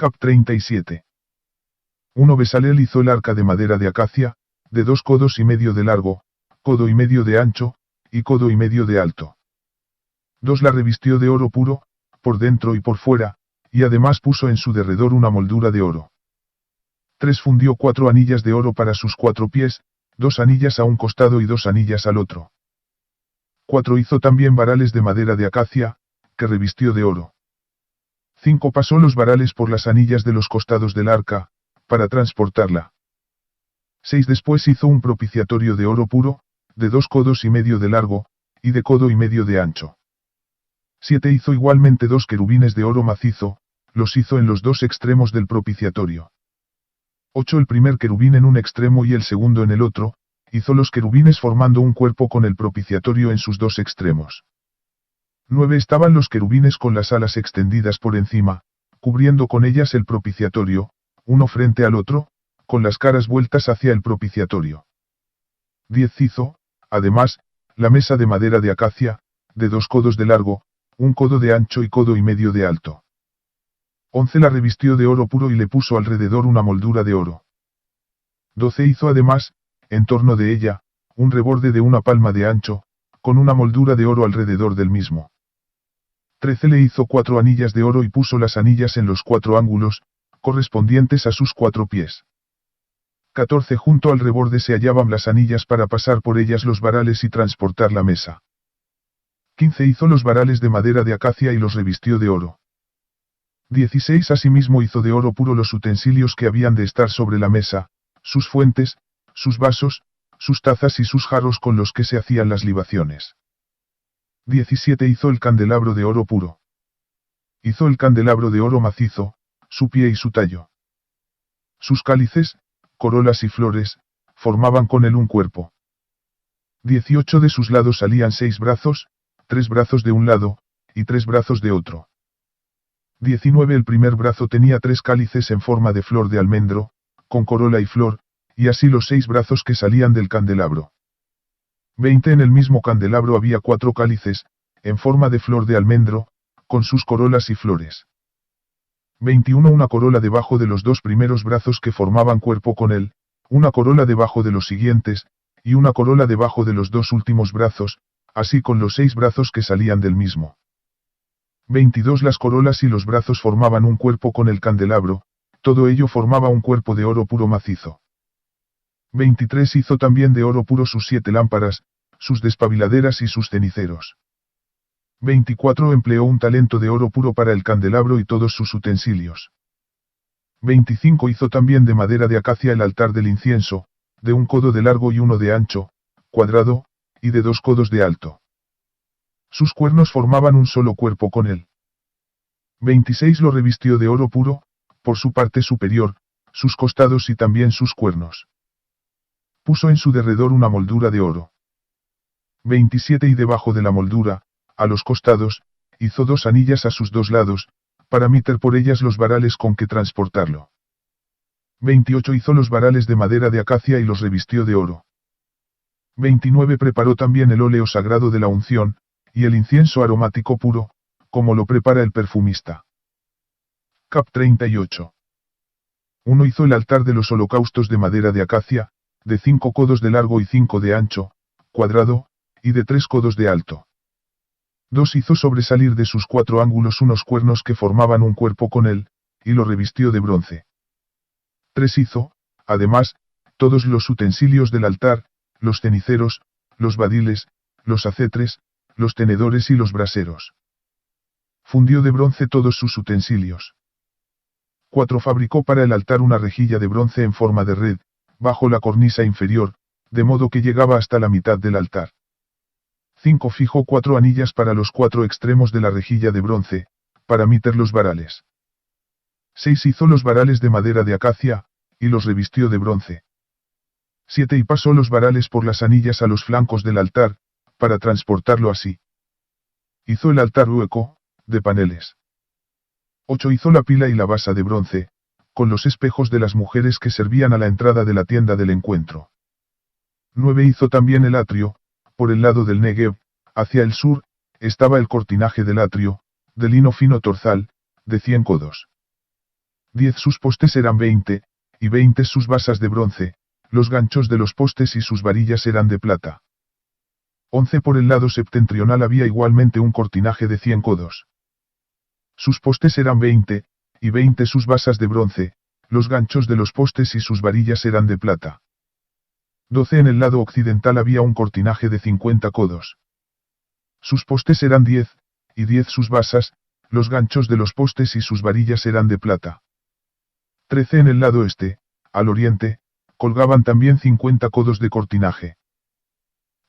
Cap 37. 1 Besaleel hizo el arca de madera de acacia, de 2 codos y medio de largo, codo y medio de ancho, y codo y medio de alto. 2 La revistió de oro puro, por dentro y por fuera, y además puso en su derredor una moldura de oro. 3 Fundió 4 anillas de oro para sus 4 pies, 2 anillas a un costado y 2 anillas al otro. 4 Hizo también varales de madera de acacia, que revistió de oro. 5 Pasó los varales por las anillas de los costados del arca, para transportarla. 6 Después hizo un propiciatorio de oro puro, de 2 codos y medio de largo, y de codo y medio de ancho. 7 Hizo igualmente 2 querubines de oro macizo, los hizo en los 2 extremos del propiciatorio. 8 El primer querubín en un extremo y el segundo en el otro, hizo los querubines formando un cuerpo con el propiciatorio en sus 2 extremos. 9 Estaban los querubines con las alas extendidas por encima, cubriendo con ellas el propiciatorio, uno frente al otro, con las caras vueltas hacia el propiciatorio. 10 Hizo, además, la mesa de madera de acacia, de 2 codos de largo, 1 codo de ancho y codo y medio de alto. 11 La revistió de oro puro y le puso alrededor una moldura de oro. 12 Hizo además, en torno de ella, un reborde de 1 palma de ancho, con una moldura de oro alrededor del mismo. 13 Le hizo 4 anillas de oro y puso las anillas en los 4 ángulos, correspondientes a sus 4 pies. 14 Junto al reborde se hallaban las anillas para pasar por ellas los varales y transportar la mesa. 15 Hizo los varales de madera de acacia y los revistió de oro. 16 Asimismo hizo de oro puro los utensilios que habían de estar sobre la mesa, sus fuentes, sus vasos, sus tazas y sus jarros con los que se hacían las libaciones. 17 Hizo el candelabro de oro puro. Hizo el candelabro de oro macizo, su pie y su tallo. Sus cálices, corolas y flores, formaban con él un cuerpo. 18 De sus lados salían 6 brazos, 3 brazos de un lado, y 3 brazos de otro. 19 El primer brazo tenía 3 cálices en forma de flor de almendro, con corola y flor, y así los 6 brazos que salían del candelabro. 20 En el mismo candelabro había 4 cálices, en forma de flor de almendro, con sus corolas y flores. 21 Una corola debajo de los 2 primeros brazos que formaban cuerpo con él, una corola debajo de los siguientes, y una corola debajo de los 2 últimos brazos, así con los 6 brazos que salían del mismo. 22 Las corolas y los brazos formaban un cuerpo con el candelabro, todo ello formaba un cuerpo de oro puro macizo. 23 Hizo también de oro puro sus 7 lámparas, sus despabiladeras y sus ceniceros. 24 Empleó un talento de oro puro para el candelabro y todos sus utensilios. 25 Hizo también de madera de acacia el altar del incienso, de 1 codo de largo y 1 de ancho, cuadrado, y de 2 codos de alto. Sus cuernos formaban un solo cuerpo con él. 26 Lo revistió de oro puro, por su parte superior, sus costados y también sus cuernos. Puso en su derredor una moldura de oro. 27 Y debajo de la moldura, a los costados, hizo 2 anillas a sus 2 lados, para meter por ellas los varales con que transportarlo. 28 Hizo los varales de madera de acacia y los revistió de oro. 29 Preparó también el óleo sagrado de la unción, y el incienso aromático puro, como lo prepara el perfumista. Cap 38. 1 Hizo el altar de los holocaustos de madera de acacia, de 5 codos de largo y 5 de ancho, cuadrado, y de 3 codos de alto. 2 Hizo sobresalir de sus 4 ángulos unos cuernos que formaban un cuerpo con él, y lo revistió de bronce. 3 Hizo, además, todos los utensilios del altar, los ceniceros, los badiles, los acetres, los tenedores y los braseros. Fundió de bronce todos sus utensilios. 4 Fabricó para el altar una rejilla de bronce en forma de red, bajo la cornisa inferior, de modo que llegaba hasta la mitad del altar. 5 Fijó 4 anillas para los 4 extremos de la rejilla de bronce, para meter los varales. 6 Hizo los varales de madera de acacia, y los revistió de bronce. 7 Y pasó los varales por las anillas a los flancos del altar, para transportarlo así. Hizo el altar hueco, de paneles. 8 Hizo la pila y la basa de bronce, con los espejos de las mujeres que servían a la entrada de la tienda del encuentro. 9 Hizo también el atrio, por el lado del Negev, hacia el sur, estaba el cortinaje del atrio, de lino fino torzal, de 100 codos. 10 sus postes eran 20, y 20 sus basas de bronce, los ganchos de los postes y sus varillas eran de plata. 11 por el lado septentrional había igualmente un cortinaje de 100 codos. Sus postes eran 20, y 20 sus basas de bronce, los ganchos de los postes y sus varillas eran de plata. 12 en el lado occidental había un cortinaje de 50 codos. Sus postes eran 10, y 10 sus basas, los ganchos de los postes y sus varillas eran de plata. 13 en el lado este, al oriente, colgaban también 50 codos de cortinaje.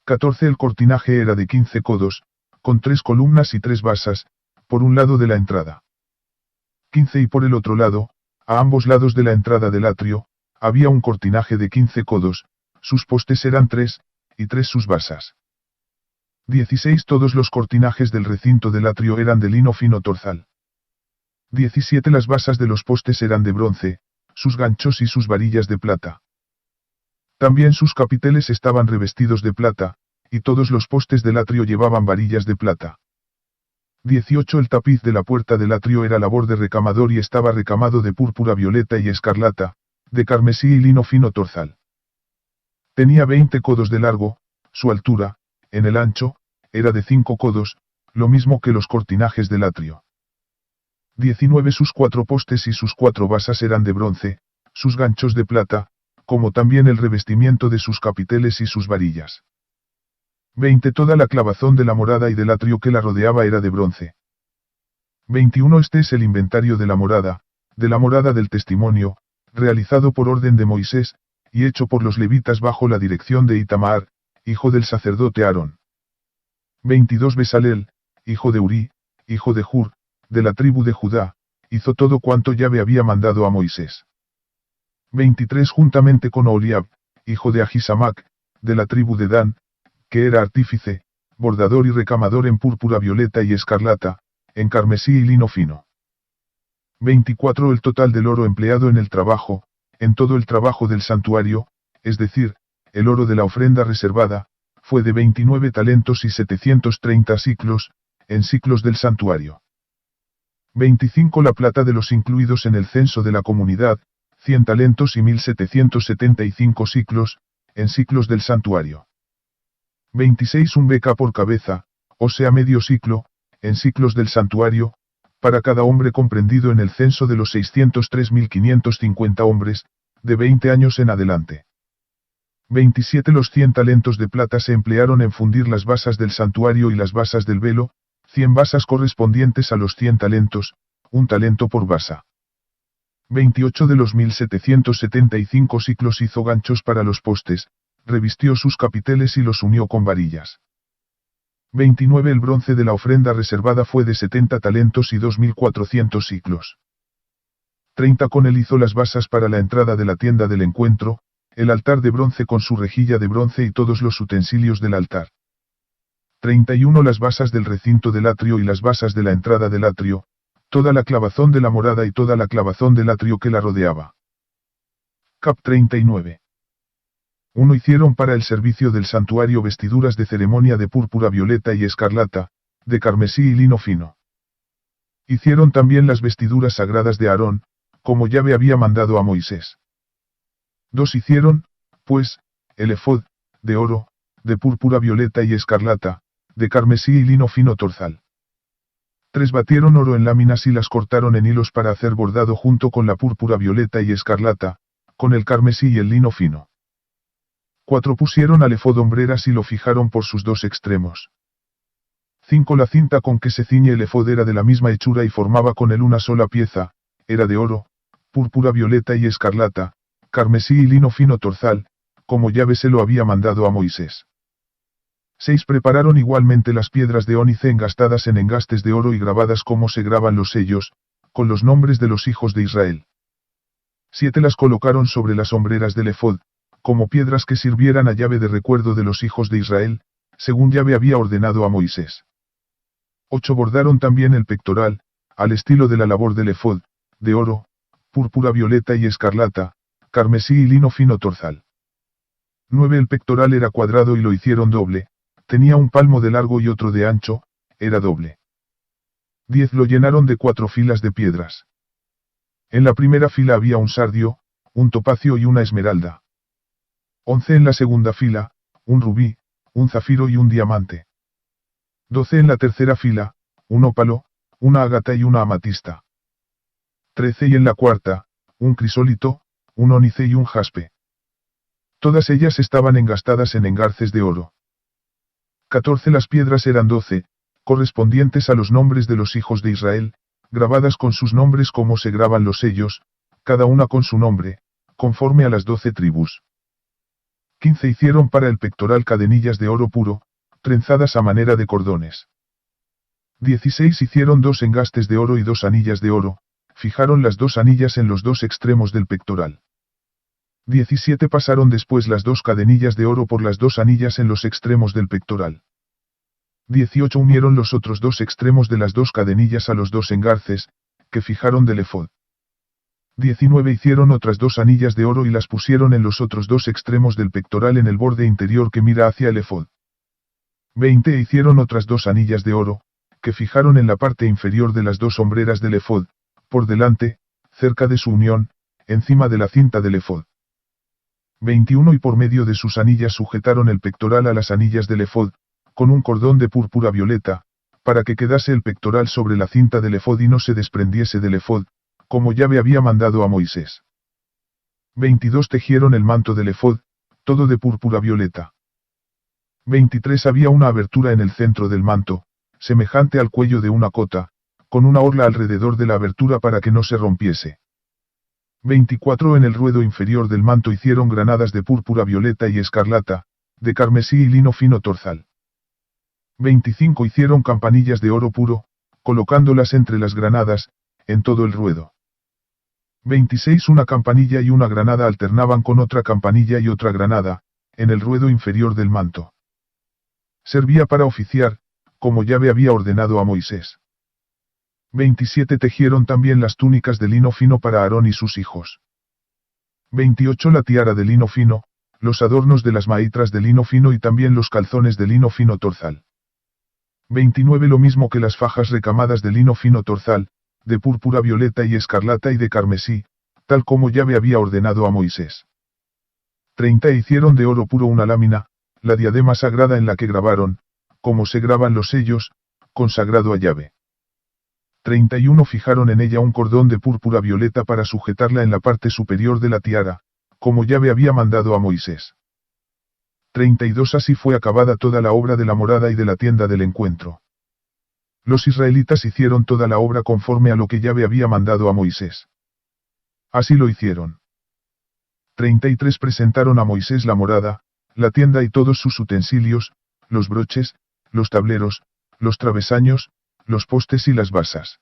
14 el cortinaje era de 15 codos, con 3 columnas y 3 basas, por un lado de la entrada. 15 y por el otro lado, a ambos lados de la entrada del atrio, había un cortinaje de 15 codos, sus postes eran 3, y 3 sus basas. 16 todos los cortinajes del recinto del atrio eran de lino fino torzal. 17 las basas de los postes eran de bronce, sus ganchos y sus varillas de plata. También sus capiteles estaban revestidos de plata, y todos los postes del atrio llevaban varillas de plata. 18 el tapiz de la puerta del atrio era labor de recamador y estaba recamado de púrpura violeta y escarlata, de carmesí y lino fino torzal. Tenía 20 codos de largo, su altura, en el ancho, era de 5 codos, lo mismo que los cortinajes del atrio. 19 sus 4 postes y sus 4 basas eran de bronce, sus ganchos de plata, como también el revestimiento de sus capiteles y sus varillas. 20 toda la clavazón de la morada y del atrio que la rodeaba era de bronce. 21 este es el inventario de la morada del testimonio, realizado por orden de Moisés, y hecho por los levitas bajo la dirección de Itamar, hijo del sacerdote Aarón. 22 Besaleel, hijo de Uri, hijo de Hur, de la tribu de Judá, hizo todo cuanto Yahvé había mandado a Moisés. 23 juntamente con Oholiab, hijo de Ahisamac, de la tribu de Dan, que era artífice, bordador y recamador en púrpura violeta y escarlata, en carmesí y lino fino. 24 el total del oro empleado en el trabajo, en todo el trabajo del santuario, es decir, el oro de la ofrenda reservada, fue de 29 talentos y 730 siclos, en siclos del santuario. 25 la plata de los incluidos en el censo de la comunidad, 100 talentos y 1775 siclos, en siclos del santuario. 26 un beca por cabeza, o sea medio siclo, en siclos del santuario, para cada hombre comprendido en el censo de los 603.550 hombres, de 20 años en adelante. 27 los 100 talentos de plata se emplearon en fundir las basas del santuario y las basas del velo, 100 basas correspondientes a los 100 talentos, un talento por basa. 28 de los 1775 siclos hizo ganchos para los postes, revistió sus capiteles y los unió con varillas. 29 el bronce de la ofrenda reservada fue de 70 talentos y 2400 siclos. 30 con él hizo las basas para la entrada de la tienda del encuentro, el altar de bronce con su rejilla de bronce y todos los utensilios del altar. 31 las basas del recinto del atrio y las basas de la entrada del atrio, toda la clavazón de la morada y toda la clavazón del atrio que la rodeaba. Cap 39. 1 hicieron para el servicio del santuario vestiduras de ceremonia de púrpura violeta y escarlata, de carmesí y lino fino. Hicieron también las vestiduras sagradas de Aarón, como Yahvé había mandado a Moisés. 2 hicieron, pues, el efod, de oro, de púrpura violeta y escarlata, de carmesí y lino fino torzal. 3 batieron oro en láminas y las cortaron en hilos para hacer bordado junto con la púrpura violeta y escarlata, con el carmesí y el lino fino. 4 pusieron al efod hombreras y lo fijaron por sus 2 extremos. 5 la cinta con que se ciñe el efod era de la misma hechura y formaba con él una sola pieza, era de oro, púrpura violeta y escarlata, carmesí y lino fino torzal, como Yahvé se lo había mandado a Moisés. 6 prepararon igualmente las piedras de ónice engastadas en engastes de oro y grabadas como se graban los sellos, con los nombres de los hijos de Israel. 7 las colocaron sobre las hombreras del efod, como piedras que sirvieran a Yahvé de recuerdo de los hijos de Israel, según Yahvé había ordenado a Moisés. 8 bordaron también el pectoral, al estilo de la labor del efod, de oro, púrpura violeta y escarlata, carmesí y lino fino torzal. 9 el pectoral era cuadrado y lo hicieron doble, tenía un palmo de largo y otro de ancho, era doble. 10 lo llenaron de 4 filas de piedras. En la primera fila había un sardio, un topacio y una esmeralda. 11 en la segunda fila, un rubí, un zafiro y un diamante. 12 en la tercera fila, un ópalo, una ágata y una amatista. 13 y en la cuarta, un crisólito, un ónice y un jaspe. Todas ellas estaban engastadas en engarces de oro. 14 las piedras eran 12, correspondientes a los nombres de los hijos de Israel, grabadas con sus nombres como se graban los sellos, cada una con su nombre, conforme a las 12 tribus. 15 hicieron para el pectoral cadenillas de oro puro, trenzadas a manera de cordones. 16 hicieron 2 engastes de oro y 2 anillas de oro, fijaron las 2 anillas en los 2 extremos del pectoral. 17 pasaron después las 2 cadenillas de oro por las 2 anillas en los extremos del pectoral. 18 unieron los otros 2 extremos de las 2 cadenillas a los 2 engarces, que fijaron del efod. 19 hicieron otras 2 anillas de oro y las pusieron en los otros 2 extremos del pectoral en el borde interior que mira hacia el efod. 20 hicieron otras 2 anillas de oro, que fijaron en la parte inferior de las 2 hombreras del efod, por delante, cerca de su unión, encima de la cinta del efod. 21 y por medio de sus anillas sujetaron el pectoral a las anillas del efod, con un cordón de púrpura violeta, para que quedase el pectoral sobre la cinta del efod y no se desprendiese del efod, como Yahvé había mandado a Moisés. 22 tejieron el manto del efod, todo de púrpura violeta. 23 había una abertura en el centro del manto, semejante al cuello de una cota, con una orla alrededor de la abertura para que no se rompiese. 24 en el ruedo inferior del manto hicieron granadas de púrpura violeta y escarlata, de carmesí y lino fino torzal. 25 hicieron campanillas de oro puro, colocándolas entre las granadas, en todo el ruedo. 26 una campanilla y una granada alternaban con otra campanilla y otra granada, en el ruedo inferior del manto. Servía para oficiar, como Yahvé había ordenado a Moisés. 27 tejieron también las túnicas de lino fino para Aarón y sus hijos. 28 la tiara de lino fino, los adornos de las maitras de lino fino y también los calzones de lino fino torzal. 29 lo mismo que las fajas recamadas de lino fino torzal, de púrpura violeta y escarlata y de carmesí, tal como Yahvé había ordenado a Moisés. 30 hicieron de oro puro una lámina, la diadema sagrada en la que grabaron, como se graban los sellos, consagrado a Yahvé. 31 fijaron en ella un cordón de púrpura violeta para sujetarla en la parte superior de la tiara, como Yahvé había mandado a Moisés. 32 así fue acabada toda la obra de la morada y de la tienda del encuentro. Los israelitas hicieron toda la obra conforme a lo que Yahvé había mandado a Moisés. Así lo hicieron. 33 presentaron a Moisés la morada, la tienda y todos sus utensilios, los broches, los tableros, los travesaños, los postes y las basas.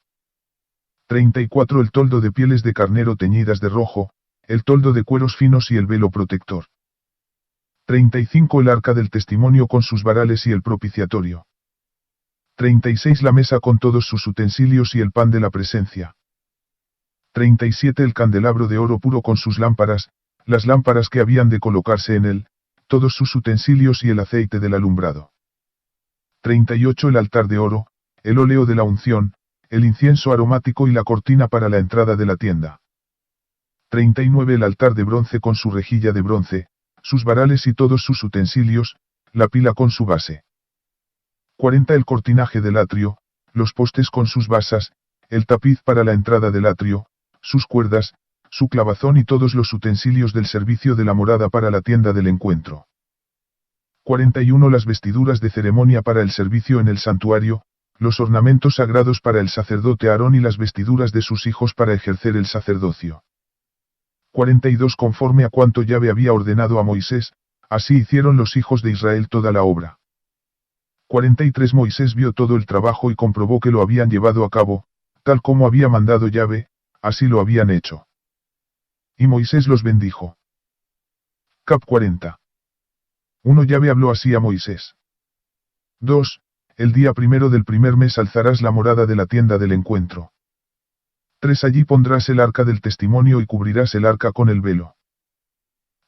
34 el toldo de pieles de carnero teñidas de rojo, el toldo de cueros finos y el velo protector. 35 el arca del testimonio con sus varales y el propiciatorio. 36 la mesa con todos sus utensilios y el pan de la presencia. 37 el candelabro de oro puro con sus lámparas, las lámparas que habían de colocarse en él, todos sus utensilios y el aceite del alumbrado. 38 el altar de oro, el óleo de la unción, el incienso aromático y la cortina para la entrada de la tienda. 39 el altar de bronce con su rejilla de bronce, sus varales y todos sus utensilios, la pila con su base. 40 el cortinaje del atrio, los postes con sus basas, el tapiz para la entrada del atrio, sus cuerdas, su clavazón y todos los utensilios del servicio de la morada para la tienda del encuentro. 41 las vestiduras de ceremonia para el servicio en el santuario, los ornamentos sagrados para el sacerdote Aarón y las vestiduras de sus hijos para ejercer el sacerdocio. 42 conforme a cuanto Yahvé había ordenado a Moisés, así hicieron los hijos de Israel toda la obra. 43 Moisés vio todo el trabajo y comprobó que lo habían llevado a cabo, tal como había mandado Yahvé, así lo habían hecho. Y Moisés los bendijo. Cap 40. 1 Yahvé habló así a Moisés. 2. El día primero del primer mes alzarás la morada de la tienda del encuentro. 3 Allí pondrás el arca del testimonio y cubrirás el arca con el velo.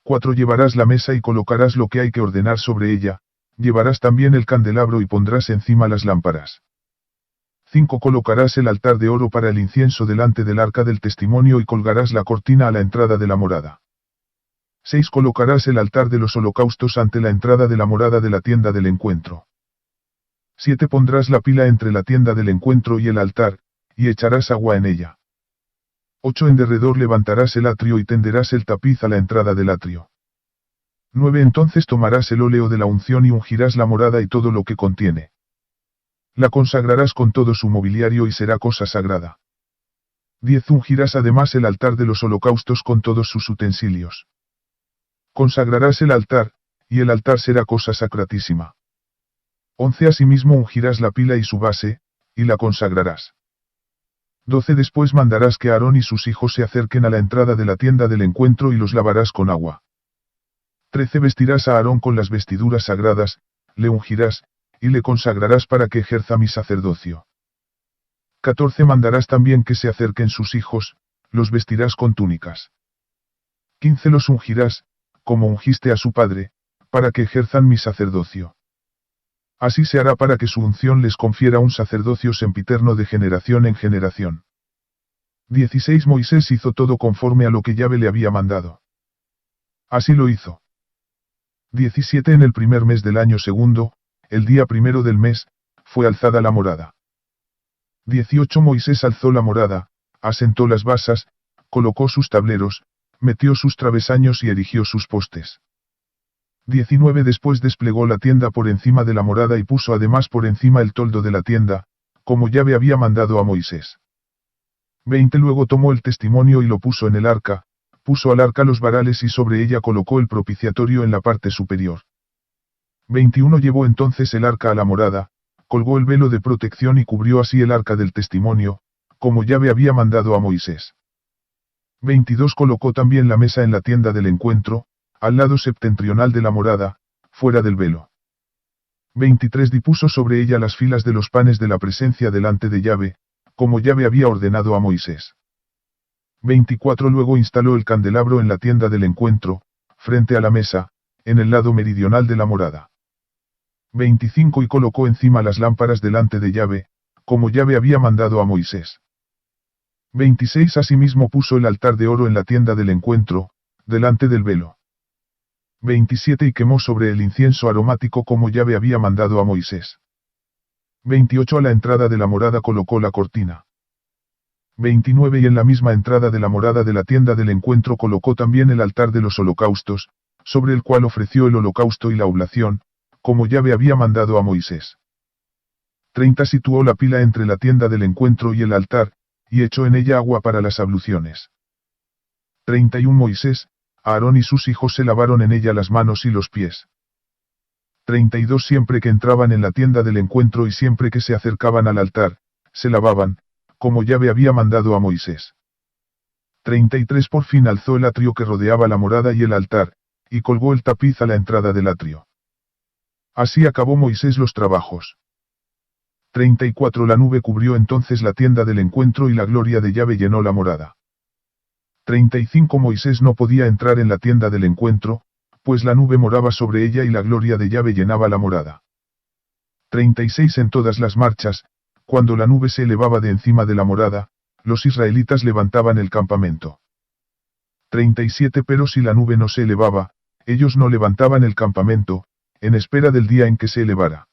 4 Llevarás la mesa y colocarás lo que hay que ordenar sobre ella, llevarás también el candelabro y pondrás encima las lámparas. 5 Colocarás el altar de oro para el incienso delante del arca del testimonio y colgarás la cortina a la entrada de la morada. 6 Colocarás el altar de los holocaustos ante la entrada de la morada de la tienda del encuentro. 7 Pondrás la pila entre la tienda del encuentro y el altar, y echarás agua en ella. 8 En derredor levantarás el atrio y tenderás el tapiz a la entrada del atrio. 9 Entonces tomarás el óleo de la unción y ungirás la morada y todo lo que contiene. La consagrarás con todo su mobiliario y será cosa sagrada. 10 Ungirás además el altar de los holocaustos con todos sus utensilios. Consagrarás el altar, y el altar será cosa sacratísima. 11 Asimismo ungirás la pila y su base, y la consagrarás. 12 Después mandarás que Aarón y sus hijos se acerquen a la entrada de la tienda del encuentro y los lavarás con agua. 13 Vestirás a Aarón con las vestiduras sagradas, le ungirás, y le consagrarás para que ejerza mi sacerdocio. 14 Mandarás también que se acerquen sus hijos, los vestirás con túnicas. 15 Los ungirás, como ungiste a su padre, para que ejerzan mi sacerdocio. Así se hará para que su unción les confiera un sacerdocio sempiterno de generación en generación. 16 Moisés hizo todo conforme a lo que Yahvé le había mandado. Así lo hizo. 17 En el primer mes del año segundo, el día primero del mes, fue alzada la morada. 18 Moisés alzó la morada, asentó las basas, colocó sus tableros, metió sus travesaños y erigió sus postes. 19 Después desplegó la tienda por encima de la morada y puso además por encima el toldo de la tienda, como Yahvé había mandado a Moisés. 20 Luego tomó el testimonio y lo puso en el arca, puso al arca los varales y sobre ella colocó el propiciatorio en la parte superior. 21 Llevó entonces el arca a la morada, colgó el velo de protección y cubrió así el arca del testimonio, como Yahvé había mandado a Moisés. 22 Colocó también la mesa en la tienda del encuentro, al lado septentrional de la morada, fuera del velo. 23 Dispuso sobre ella las filas de los panes de la presencia delante de Yahvé, como Yahvé había ordenado a Moisés. 24 Luego instaló el candelabro en la tienda del encuentro, frente a la mesa, en el lado meridional de la morada. 25 Y colocó encima las lámparas delante de Yahvé, como Yahvé había mandado a Moisés. 26 Asimismo puso el altar de oro en la tienda del encuentro, delante del velo. 27 Y quemó sobre el incienso aromático como Yahvé había mandado a Moisés. 28 A la entrada de la morada colocó la cortina. 29 Y en la misma entrada de la morada de la tienda del encuentro colocó también el altar de los holocaustos, sobre el cual ofreció el holocausto y la oblación, como Yahvé había mandado a Moisés. 30 Situó la pila entre la tienda del encuentro y el altar, y echó en ella agua para las abluciones. 31 Moisés, Aarón y sus hijos se lavaron en ella las manos y los pies. 32 Siempre que entraban en la tienda del encuentro y siempre que se acercaban al altar, se lavaban, como Yahvé había mandado a Moisés. 33 Por fin alzó el atrio que rodeaba la morada y el altar, y colgó el tapiz a la entrada del atrio. Así acabó Moisés los trabajos. 34 La nube cubrió entonces la tienda del encuentro y la gloria de Yahvé llenó la morada. 35 Moisés no podía entrar en la tienda del encuentro, pues la nube moraba sobre ella y la gloria de Yahvé llenaba la morada. 36 En todas las marchas, cuando la nube se elevaba de encima de la morada, los israelitas levantaban el campamento. 37 Pero si la nube no se elevaba, ellos no levantaban el campamento, en espera del día en que se elevara.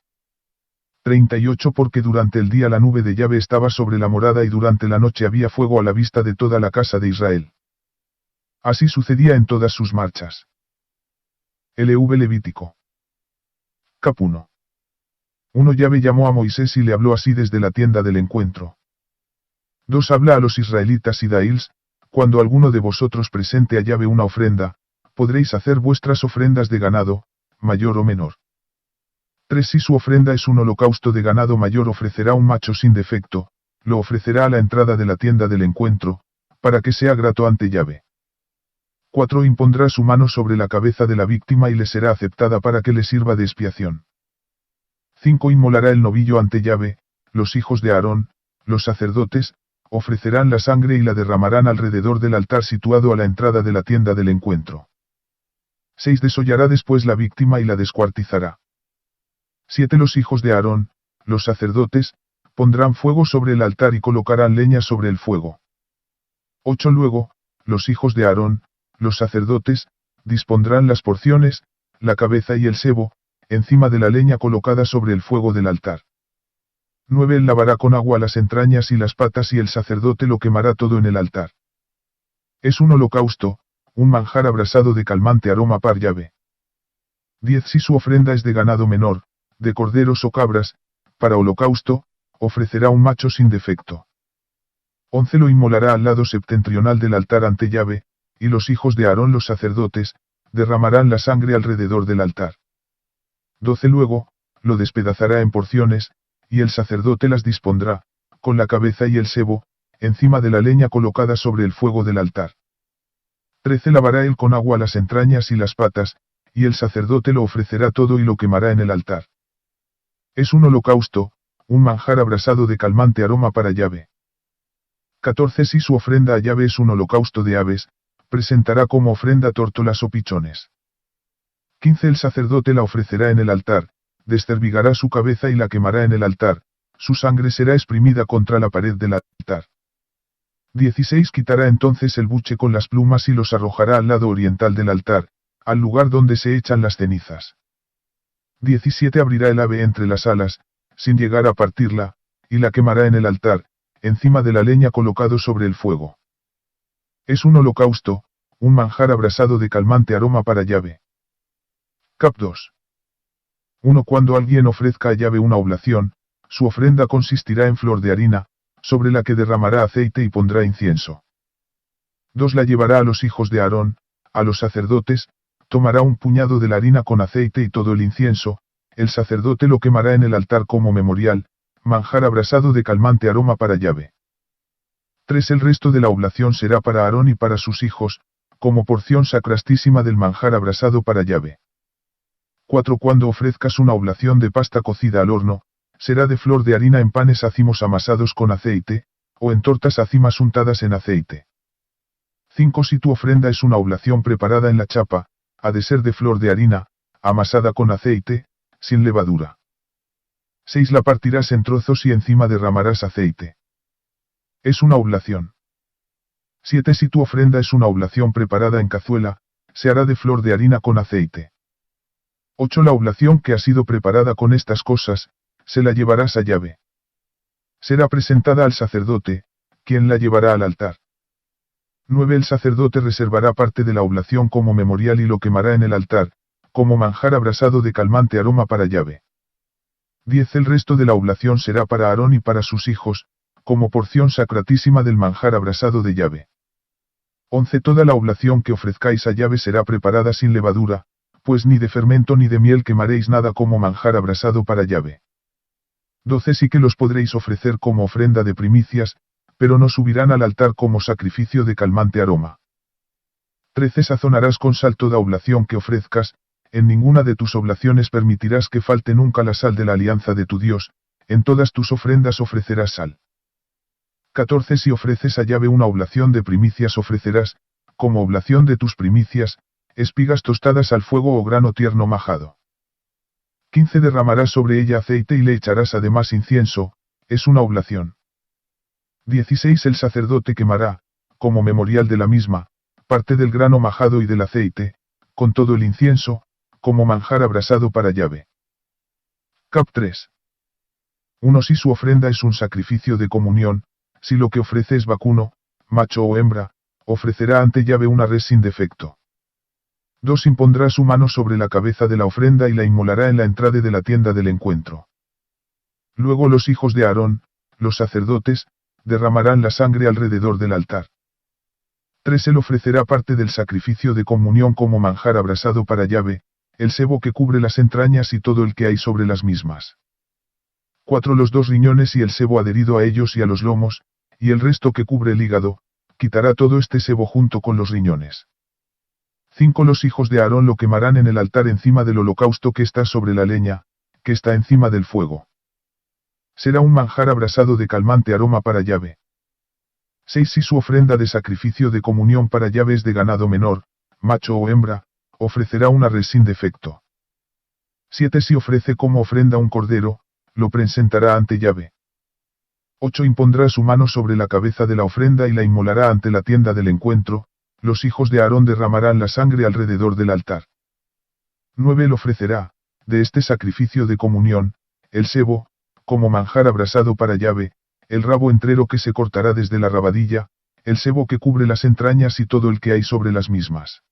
38 Porque durante el día la nube de Yahvé estaba sobre la morada y durante la noche había fuego a la vista de toda la casa de Israel. Así sucedía en todas sus marchas. LV Levítico. Cap 1. 1 Yahvé llamó a Moisés y le habló así desde la tienda del encuentro. 2 Habla a los israelitas y daíls, cuando alguno de vosotros presente a Yahvé una ofrenda, podréis hacer vuestras ofrendas de ganado, mayor o menor. 3 Si su ofrenda es un holocausto de ganado mayor ofrecerá un macho sin defecto, lo ofrecerá a la entrada de la tienda del encuentro, para que sea grato ante Yahvé. 4 Impondrá su mano sobre la cabeza de la víctima y le será aceptada para que le sirva de expiación. 5 Inmolará el novillo ante Yahvé, los hijos de Aarón, los sacerdotes, ofrecerán la sangre y la derramarán alrededor del altar situado a la entrada de la tienda del encuentro. 6 Desollará después la víctima y la descuartizará. 7 Los hijos de Aarón, los sacerdotes, Pondrán fuego sobre el altar y colocarán leña sobre el fuego. 8 Luego, los hijos de Aarón, los sacerdotes, dispondrán las porciones, la cabeza y el sebo, encima de la leña colocada sobre el fuego del altar. 9 Él lavará con agua las entrañas y las patas y el sacerdote lo quemará todo en el altar. Es un holocausto, un manjar abrasado de calmante aroma para Yahvé. 10 Si su ofrenda es de ganado menor, de corderos o cabras, para holocausto, ofrecerá un macho sin defecto. 11 Lo inmolará al lado septentrional del altar ante Yahvé, y los hijos de Aarón los sacerdotes, derramarán la sangre alrededor del altar. 12 Luego, lo despedazará en porciones, y el sacerdote las dispondrá, con la cabeza y el sebo, encima de la leña colocada sobre el fuego del altar. 13 Lavará él con agua las entrañas y las patas, y el sacerdote lo ofrecerá todo y lo quemará en el altar. Es un holocausto, un manjar abrasado de calmante aroma para Yahvé. 14 Si su ofrenda a Yahvé es un holocausto de aves, presentará como ofrenda tórtolas o pichones. 15 El sacerdote la ofrecerá en el altar, descervigará su cabeza y la quemará en el altar, su sangre será exprimida contra la pared del altar. 16 Quitará entonces el buche con las plumas y los arrojará al lado oriental del altar, al lugar donde se echan las cenizas. 17 Abrirá el ave entre las alas, sin llegar a partirla, y la quemará en el altar, encima de la leña colocado sobre el fuego. Es un holocausto, un manjar abrasado de calmante aroma para Yahvé. Cap 2. 1 Cuando alguien ofrezca a Yahvé una oblación, su ofrenda consistirá en flor de harina, sobre la que derramará aceite y pondrá incienso. 2 La llevará a los hijos de Aarón, a los sacerdotes, tomará un puñado de la harina con aceite y todo el incienso, el sacerdote lo quemará en el altar como memorial, manjar abrasado de calmante aroma para Yahvé. 3 El resto de la oblación será para Aarón y para sus hijos, como porción sacrastísima del manjar abrasado para Yahvé. 4 Cuando ofrezcas una oblación de pasta cocida al horno, será de flor de harina en panes acimos amasados con aceite, o en tortas acimas untadas en aceite. 5 Si tu ofrenda es una oblación preparada en la chapa, ha de ser de flor de harina, amasada con aceite, sin levadura. 6 La partirás en trozos y encima derramarás aceite. Es una oblación. 7 Si tu ofrenda es una oblación preparada en cazuela, se hará de flor de harina con aceite. 8 La oblación que ha sido preparada con estas cosas, se la llevarás a Yahvé. Será presentada al sacerdote, quien la llevará al altar. 9 El sacerdote reservará parte de la oblación como memorial y lo quemará en el altar, como manjar abrasado de calmante aroma para Yahvé. 10 El resto de la oblación será para Aarón y para sus hijos, como porción sacratísima del manjar abrasado de Yahvé. 11 Toda la oblación que ofrezcáis a Yahvé será preparada sin levadura, pues ni de fermento ni de miel quemaréis nada como manjar abrasado para Yahvé. 12 Sí que los podréis ofrecer como ofrenda de primicias, pero no subirán al altar como sacrificio de calmante aroma. 13 Sazonarás con sal toda oblación que ofrezcas, en ninguna de tus oblaciones permitirás que falte nunca la sal de la alianza de tu Dios, en todas tus ofrendas ofrecerás sal. 14 Si ofreces a Yahvé una oblación de primicias ofrecerás, como oblación de tus primicias, espigas tostadas al fuego o grano tierno majado. 15 Derramarás sobre ella aceite y le echarás además incienso, es una oblación. 16 El sacerdote quemará, como memorial de la misma, parte del grano majado y del aceite, con todo el incienso, como manjar abrasado para Yahvé. Cap 3. 1 Si su ofrenda es un sacrificio de comunión, si lo que ofrece es vacuno, macho o hembra, ofrecerá ante Yahvé una res sin defecto. 2 Impondrá su mano sobre la cabeza de la ofrenda y la inmolará en la entrada de la tienda del encuentro. Luego los hijos de Aarón, los sacerdotes, derramarán la sangre alrededor del altar. 3 Él ofrecerá parte del sacrificio de comunión como manjar abrasado para Yahvé, el sebo que cubre las entrañas y todo el que hay sobre las mismas. 4 Los 2 riñones y el sebo adherido a ellos y a los lomos, y el resto que cubre el hígado, quitará todo este sebo junto con los riñones. 5 Los hijos de Aarón lo quemarán en el altar encima del holocausto que está sobre la leña, que está encima del fuego. Será un manjar abrasado de calmante aroma para Yahvé. 6 Si su ofrenda de sacrificio de comunión para Yahvé es de ganado menor, macho o hembra, ofrecerá una res sin defecto. 7 Si ofrece como ofrenda un cordero, lo presentará ante Yahvé. 8 Impondrá su mano sobre la cabeza de la ofrenda y la inmolará ante la tienda del encuentro, los hijos de Aarón derramarán la sangre alrededor del altar. 9 Él ofrecerá, de este sacrificio de comunión, el sebo, como manjar abrasado para Yahvé, el rabo entrero que se cortará desde la rabadilla, el sebo que cubre las entrañas y todo el que hay sobre las mismas.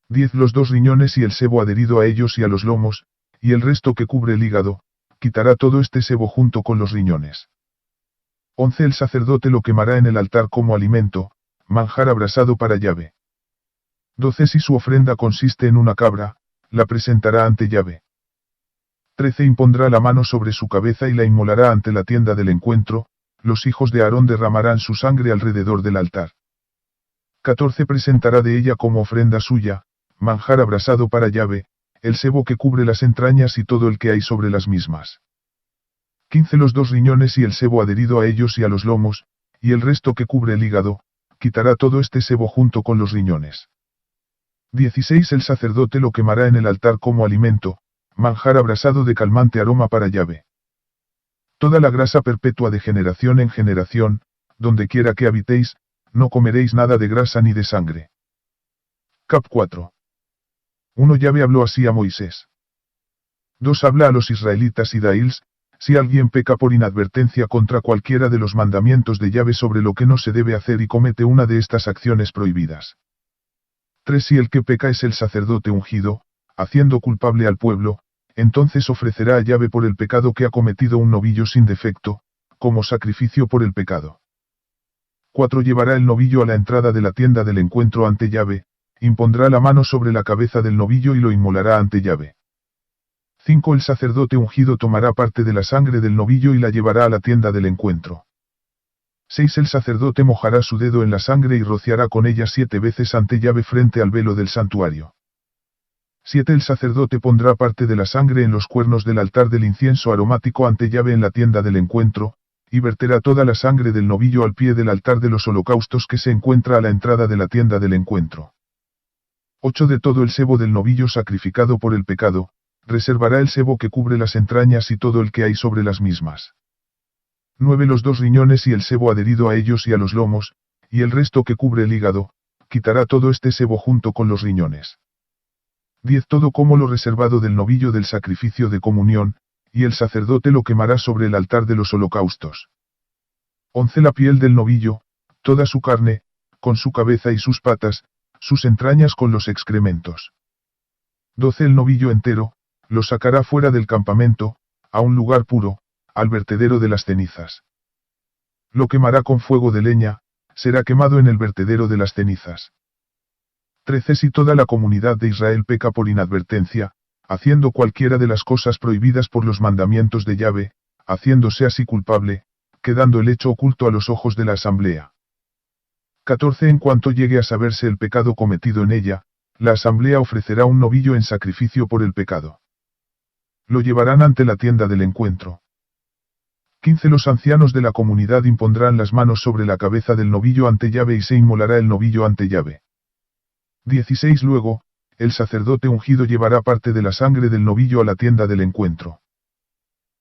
10 Los 2 riñones y el sebo adherido a ellos y a los lomos, y el resto que cubre el hígado, quitará todo este sebo junto con los riñones. 11 El sacerdote lo quemará en el altar como alimento, manjar abrasado para Yahvé. 12 Si su ofrenda consiste en una cabra, la presentará ante Yahvé. 13 Impondrá la mano sobre su cabeza y la inmolará ante la tienda del encuentro, los hijos de Aarón derramarán su sangre alrededor del altar. 14 Presentará de ella como ofrenda suya, manjar abrasado para Yahvé, el sebo que cubre las entrañas y todo el que hay sobre las mismas. 15 Los 2 riñones y el sebo adherido a ellos y a los lomos, y el resto que cubre el hígado, quitará todo este sebo junto con los riñones. 16 El sacerdote lo quemará en el altar como alimento, manjar abrasado de calmante aroma para Yahvé. Toda la grasa perpetua de generación en generación, donde quiera que habitéis, no comeréis nada de grasa ni de sangre. Cap 4. 1 Yahvé habló así a Moisés. 2 Habla a los israelitas y daíls, si alguien peca por inadvertencia contra cualquiera de los mandamientos de Yahvé sobre lo que no se debe hacer y comete una de estas acciones prohibidas. 3 Si el que peca es el sacerdote ungido, haciendo culpable al pueblo, entonces ofrecerá a Yahvé por el pecado que ha cometido un novillo sin defecto, como sacrificio por el pecado. 4 Llevará el novillo a la entrada de la tienda del encuentro ante Yahvé, impondrá la mano sobre la cabeza del novillo y lo inmolará ante Yahvé. 5 El sacerdote ungido tomará parte de la sangre del novillo y la llevará a la tienda del encuentro. 6 El sacerdote mojará su dedo en la sangre y rociará con ella 7 veces ante Yahvé frente al velo del santuario. 7 El sacerdote pondrá parte de la sangre en los cuernos del altar del incienso aromático ante Yahvé en la tienda del encuentro, y verterá toda la sangre del novillo al pie del altar de los holocaustos que se encuentra a la entrada de la tienda del encuentro. 8 De todo el sebo del novillo sacrificado por el pecado, reservará el sebo que cubre las entrañas y todo el que hay sobre las mismas. 9 Los 2 riñones y el sebo adherido a ellos y a los lomos, y el resto que cubre el hígado, quitará todo este sebo junto con los riñones. 10 Todo como lo reservado del novillo del sacrificio de comunión, y el sacerdote lo quemará sobre el altar de los holocaustos. 11 La piel del novillo, toda su carne, con su cabeza y sus patas, sus entrañas con los excrementos. 12 El novillo entero, lo sacará fuera del campamento, a un lugar puro, al vertedero de las cenizas. Lo quemará con fuego de leña, será quemado en el vertedero de las cenizas. 13 Si toda la comunidad de Israel peca por inadvertencia, haciendo cualquiera de las cosas prohibidas por los mandamientos de Yahvé, haciéndose así culpable, quedando el hecho oculto a los ojos de la asamblea. 14 En cuanto llegue a saberse el pecado cometido en ella, la asamblea ofrecerá un novillo en sacrificio por el pecado. Lo llevarán ante la tienda del encuentro. 15 Los ancianos de la comunidad impondrán las manos sobre la cabeza del novillo ante Yahvé y se inmolará el novillo ante Yahvé. 16 Luego, el sacerdote ungido llevará parte de la sangre del novillo a la tienda del encuentro.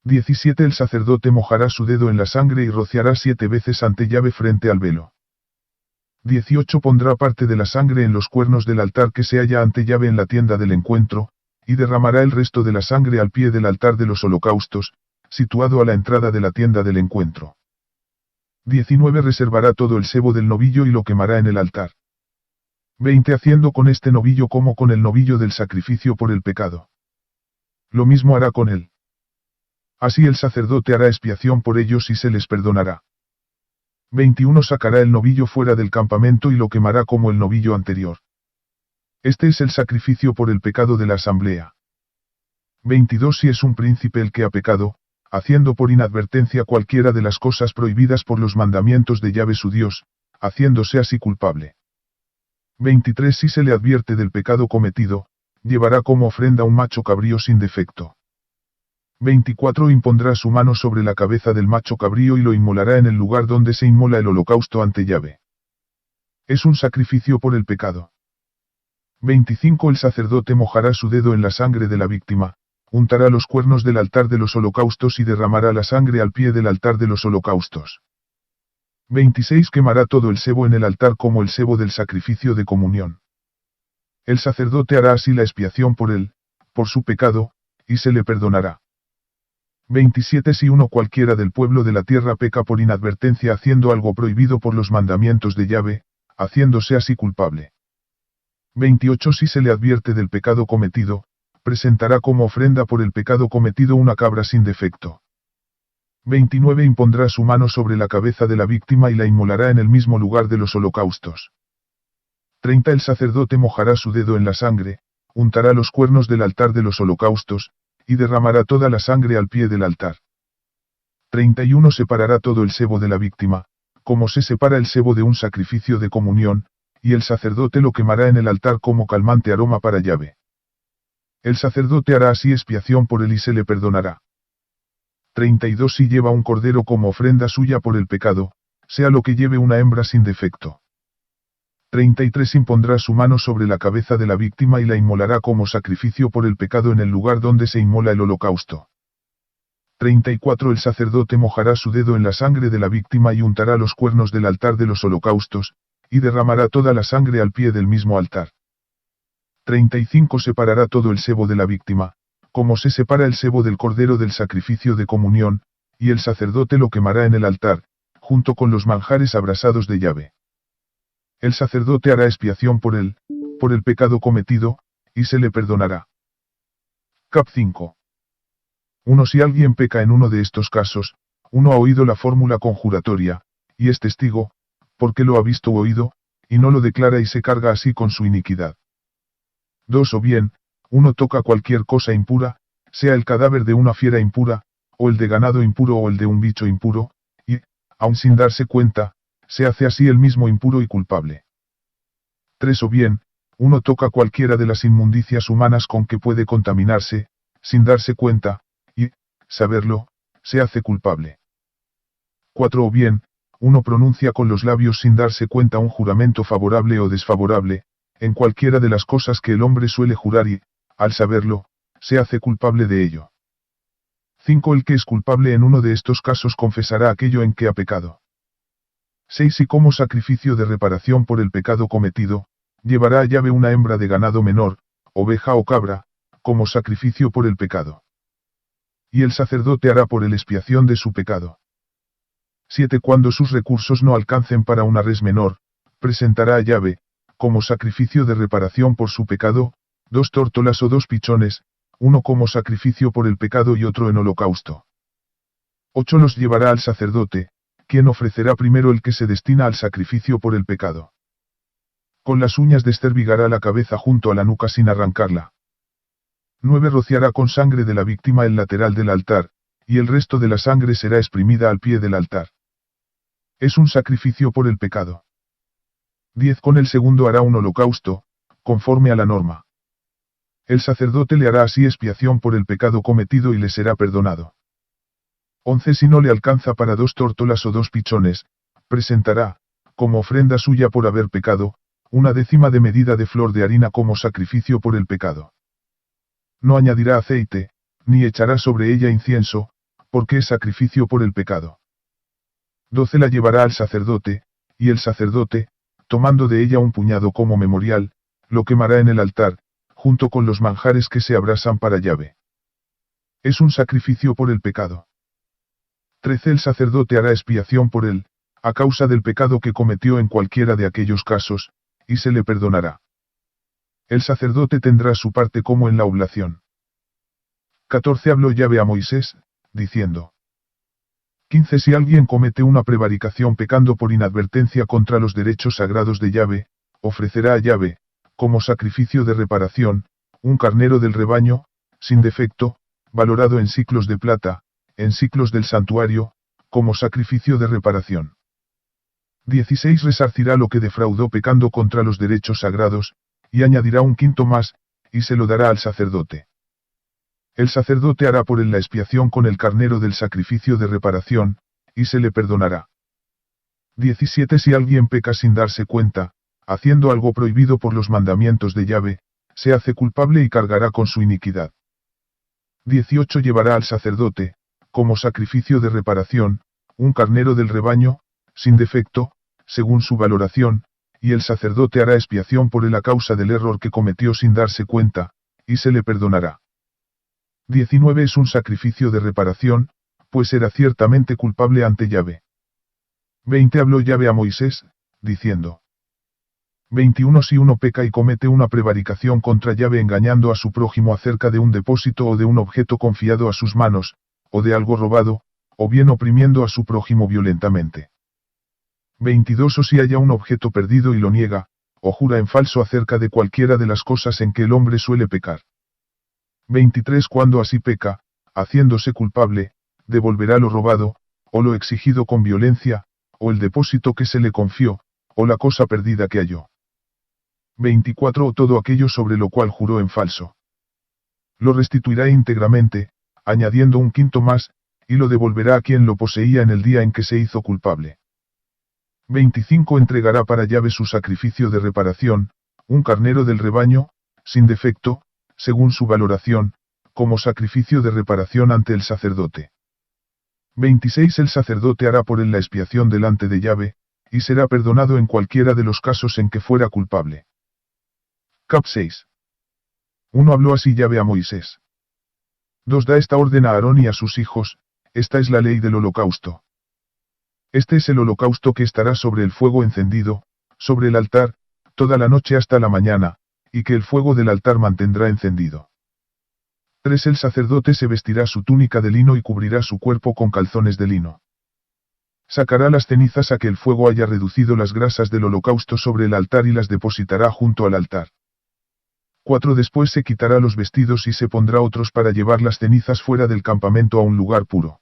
17 El sacerdote mojará su dedo en la sangre y rociará 7 veces ante Yahvé frente al velo. 18 Pondrá parte de la sangre en los cuernos del altar que se halla ante Yahvé en la tienda del encuentro, y derramará el resto de la sangre al pie del altar de los holocaustos, situado a la entrada de la tienda del encuentro. 19 Reservará todo el sebo del novillo y lo quemará en el altar. 20 Haciendo con este novillo como con el novillo del sacrificio por el pecado. Lo mismo hará con él. Así el sacerdote hará expiación por ellos y se les perdonará. 21 Sacará el novillo fuera del campamento y lo quemará como el novillo anterior. Este es el sacrificio por el pecado de la asamblea. 22 Si es un príncipe el que ha pecado, haciendo por inadvertencia cualquiera de las cosas prohibidas por los mandamientos de Yahvé su Dios, haciéndose así culpable. 23 Si se le advierte del pecado cometido, llevará como ofrenda un macho cabrío sin defecto. 24 Impondrá su mano sobre la cabeza del macho cabrío y lo inmolará en el lugar donde se inmola el holocausto ante Yahvé. Es un sacrificio por el pecado. 25 El sacerdote mojará su dedo en la sangre de la víctima, untará los cuernos del altar de los holocaustos y derramará la sangre al pie del altar de los holocaustos. 26 Quemará todo el sebo en el altar como el sebo del sacrificio de comunión. El sacerdote hará así la expiación por él, por su pecado, y se le perdonará. 27 Si uno cualquiera del pueblo de la tierra peca por inadvertencia haciendo algo prohibido por los mandamientos de Yahvé, haciéndose así culpable. 28 Si se le advierte del pecado cometido, presentará como ofrenda por el pecado cometido una cabra sin defecto. 29 Impondrá su mano sobre la cabeza de la víctima y la inmolará en el mismo lugar de los holocaustos. 30 El sacerdote mojará su dedo en la sangre, untará los cuernos del altar de los holocaustos, y derramará toda la sangre al pie del altar. 31 Separará todo el sebo de la víctima, como se separa el sebo de un sacrificio de comunión, y el sacerdote lo quemará en el altar como calmante aroma para Yahvé. El sacerdote hará así expiación por él y se le perdonará. 32 Si lleva un cordero como ofrenda suya por el pecado, sea lo que lleve una hembra sin defecto. 33 Impondrá su mano sobre la cabeza de la víctima y la inmolará como sacrificio por el pecado en el lugar donde se inmola el holocausto. 34 El sacerdote mojará su dedo en la sangre de la víctima y untará los cuernos del altar de los holocaustos, y derramará toda la sangre al pie del mismo altar. 35 Separará todo el sebo de la víctima, como se separa el sebo del cordero del sacrificio de comunión, y el sacerdote lo quemará en el altar, junto con los manjares abrasados de Yahvé. El sacerdote hará expiación por él, por el pecado cometido, y se le perdonará. Cap 5. 1 Si alguien peca en uno de estos casos, uno ha oído la fórmula conjuratoria, y es testigo, porque lo ha visto o oído, y no lo declara y se carga así con su iniquidad. 2 O bien, uno toca cualquier cosa impura, sea el cadáver de una fiera impura, o el de ganado impuro o el de un bicho impuro, y, aun sin darse cuenta, se hace así el mismo impuro y culpable. 3 O bien, uno toca cualquiera de las inmundicias humanas con que puede contaminarse, sin darse cuenta, y, saberlo, se hace culpable. 4 O bien, uno pronuncia con los labios sin darse cuenta un juramento favorable o desfavorable, en cualquiera de las cosas que el hombre suele jurar y, al saberlo, se hace culpable de ello. 5 El que es culpable en uno de estos casos confesará aquello en que ha pecado. 6 Y como sacrificio de reparación por el pecado cometido, llevará a Yahvé una hembra de ganado menor, oveja o cabra, como sacrificio por el pecado. Y el sacerdote hará por él expiación de su pecado. 7 Cuando sus recursos no alcancen para una res menor, presentará a Yahvé, como sacrificio de reparación por su pecado, 2 tórtolas o 2 pichones, uno como sacrificio por el pecado y otro en holocausto. 8 Los llevará al sacerdote, quien ofrecerá primero el que se destina al sacrificio por el pecado. Con las uñas destervigará la cabeza junto a la nuca sin arrancarla. 9 Rociará con sangre de la víctima el lateral del altar, y el resto de la sangre será exprimida al pie del altar. Es un sacrificio por el pecado. 10 Con el segundo hará un holocausto, conforme a la norma. El sacerdote le hará así expiación por el pecado cometido y le será perdonado. 11 Si no le alcanza para 2 tórtolas o 2 pichones, presentará, como ofrenda suya por haber pecado, una décima de medida de flor de harina como sacrificio por el pecado. No añadirá aceite, ni echará sobre ella incienso, porque es sacrificio por el pecado. 12 La llevará al sacerdote, y el sacerdote, tomando de ella un puñado como memorial, lo quemará en el altar, junto con los manjares que se abrasan para Yahvé. Es un sacrificio por el pecado. 13 El sacerdote hará expiación por él, a causa del pecado que cometió en cualquiera de aquellos casos, y se le perdonará. El sacerdote tendrá su parte como en la oblación. 14 Habló Yahvé a Moisés, diciendo. 15 Si alguien comete una prevaricación pecando por inadvertencia contra los derechos sagrados de Yahvé, ofrecerá a Yahvé, como sacrificio de reparación, un carnero del rebaño, sin defecto, valorado en siclos de plata, en siclos del santuario, como sacrificio de reparación. 16 Resarcirá lo que defraudó pecando contra los derechos sagrados, y añadirá un quinto más, y se lo dará al sacerdote. El sacerdote hará por él la expiación con el carnero del sacrificio de reparación, y se le perdonará. 17 Si alguien peca sin darse cuenta, haciendo algo prohibido por los mandamientos de Yahvé, se hace culpable y cargará con su iniquidad. 18 Llevará al sacerdote, como sacrificio de reparación, un carnero del rebaño, sin defecto, según su valoración, y el sacerdote hará expiación por él a causa del error que cometió sin darse cuenta, y se le perdonará. 19 Es un sacrificio de reparación, pues era ciertamente culpable ante Yahvé. 20 Habló Yahvé a Moisés, diciendo. 21 Si uno peca y comete una prevaricación contra Yahvé engañando a su prójimo acerca de un depósito o de un objeto confiado a sus manos, o de algo robado, o bien oprimiendo a su prójimo violentamente. 22 O si haya un objeto perdido y lo niega, o jura en falso acerca de cualquiera de las cosas en que el hombre suele pecar. 23 Cuando así peca, haciéndose culpable, devolverá lo robado, o lo exigido con violencia, o el depósito que se le confió, o la cosa perdida que halló. 24 O todo aquello sobre lo cual juró en falso. Lo restituirá íntegramente, añadiendo un quinto más, y lo devolverá a quien lo poseía en el día en que se hizo culpable. 25 Entregará para Yahvé su sacrificio de reparación, un carnero del rebaño, sin defecto, según su valoración, como sacrificio de reparación ante el sacerdote. 26 El sacerdote hará por él la expiación delante de Yahvé, y será perdonado en cualquiera de los casos en que fuera culpable. Cap 6. 1 Habló así Yahvé a Moisés. 2 Da esta orden a Aarón y a sus hijos, esta es la ley del holocausto. Este es el holocausto que estará sobre el fuego encendido, sobre el altar, toda la noche hasta la mañana, y que el fuego del altar mantendrá encendido. 3 El sacerdote se vestirá su túnica de lino y cubrirá su cuerpo con calzones de lino. Sacará las cenizas a que el fuego haya reducido las grasas del holocausto sobre el altar y las depositará junto al altar. 4 Después se quitará los vestidos y se pondrá otros para llevar las cenizas fuera del campamento a un lugar puro.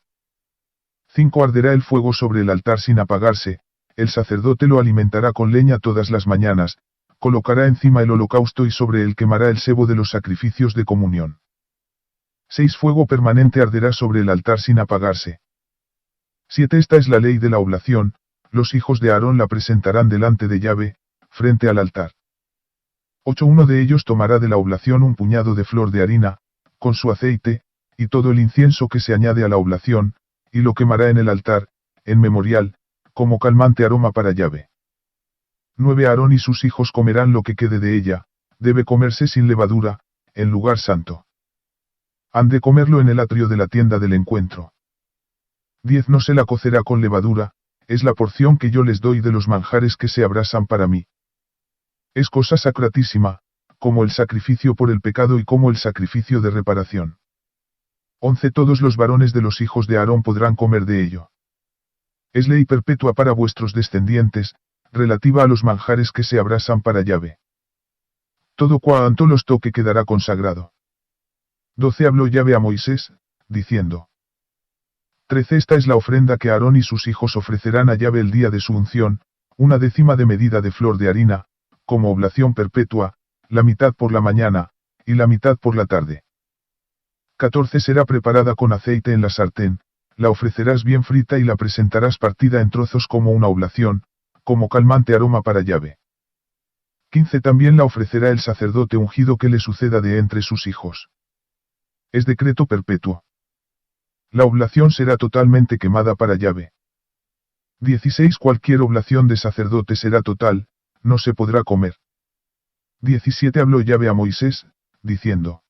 5 Arderá el fuego sobre el altar sin apagarse, el sacerdote lo alimentará con leña todas las mañanas, colocará encima el holocausto y sobre él quemará el sebo de los sacrificios de comunión. 6 Fuego permanente arderá sobre el altar sin apagarse. 7 Esta es la ley de la oblación, los hijos de Aarón la presentarán delante de Yahvé, frente al altar. 8 Uno de ellos tomará de la oblación un puñado de flor de harina, con su aceite, y todo el incienso que se añade a la oblación, y lo quemará en el altar, en memorial, como calmante aroma para Yahvé. 9 Aarón y sus hijos comerán lo que quede de ella, debe comerse sin levadura, en lugar santo. Han de comerlo en el atrio de la tienda del encuentro. 10 No se la cocerá con levadura, es la porción que yo les doy de los manjares que se abrasan para mí. Es cosa sacratísima, como el sacrificio por el pecado y como el sacrificio de reparación. 11 Todos los varones de los hijos de Aarón podrán comer de ello. Es ley perpetua para vuestros descendientes, relativa a los manjares que se abrasan para Yahvé. Todo cuanto los toque quedará consagrado. 12 Habló Yahvé a Moisés, diciendo. 13 Esta es la ofrenda que Aarón y sus hijos ofrecerán a Yahvé el día de su unción, 1/10 de medida de flor de harina, como oblación perpetua, la mitad por la mañana, y la mitad por la tarde. 14 Será preparada con aceite en la sartén, la ofrecerás bien frita y la presentarás partida en trozos como una oblación, como calmante aroma para Yahvé. 15 También la ofrecerá el sacerdote ungido que le suceda de entre sus hijos. Es decreto perpetuo. La oblación será totalmente quemada para Yahvé. 16 Cualquier oblación de sacerdote será total, no se podrá comer. 17 Habló Yahvé a Moisés, diciendo.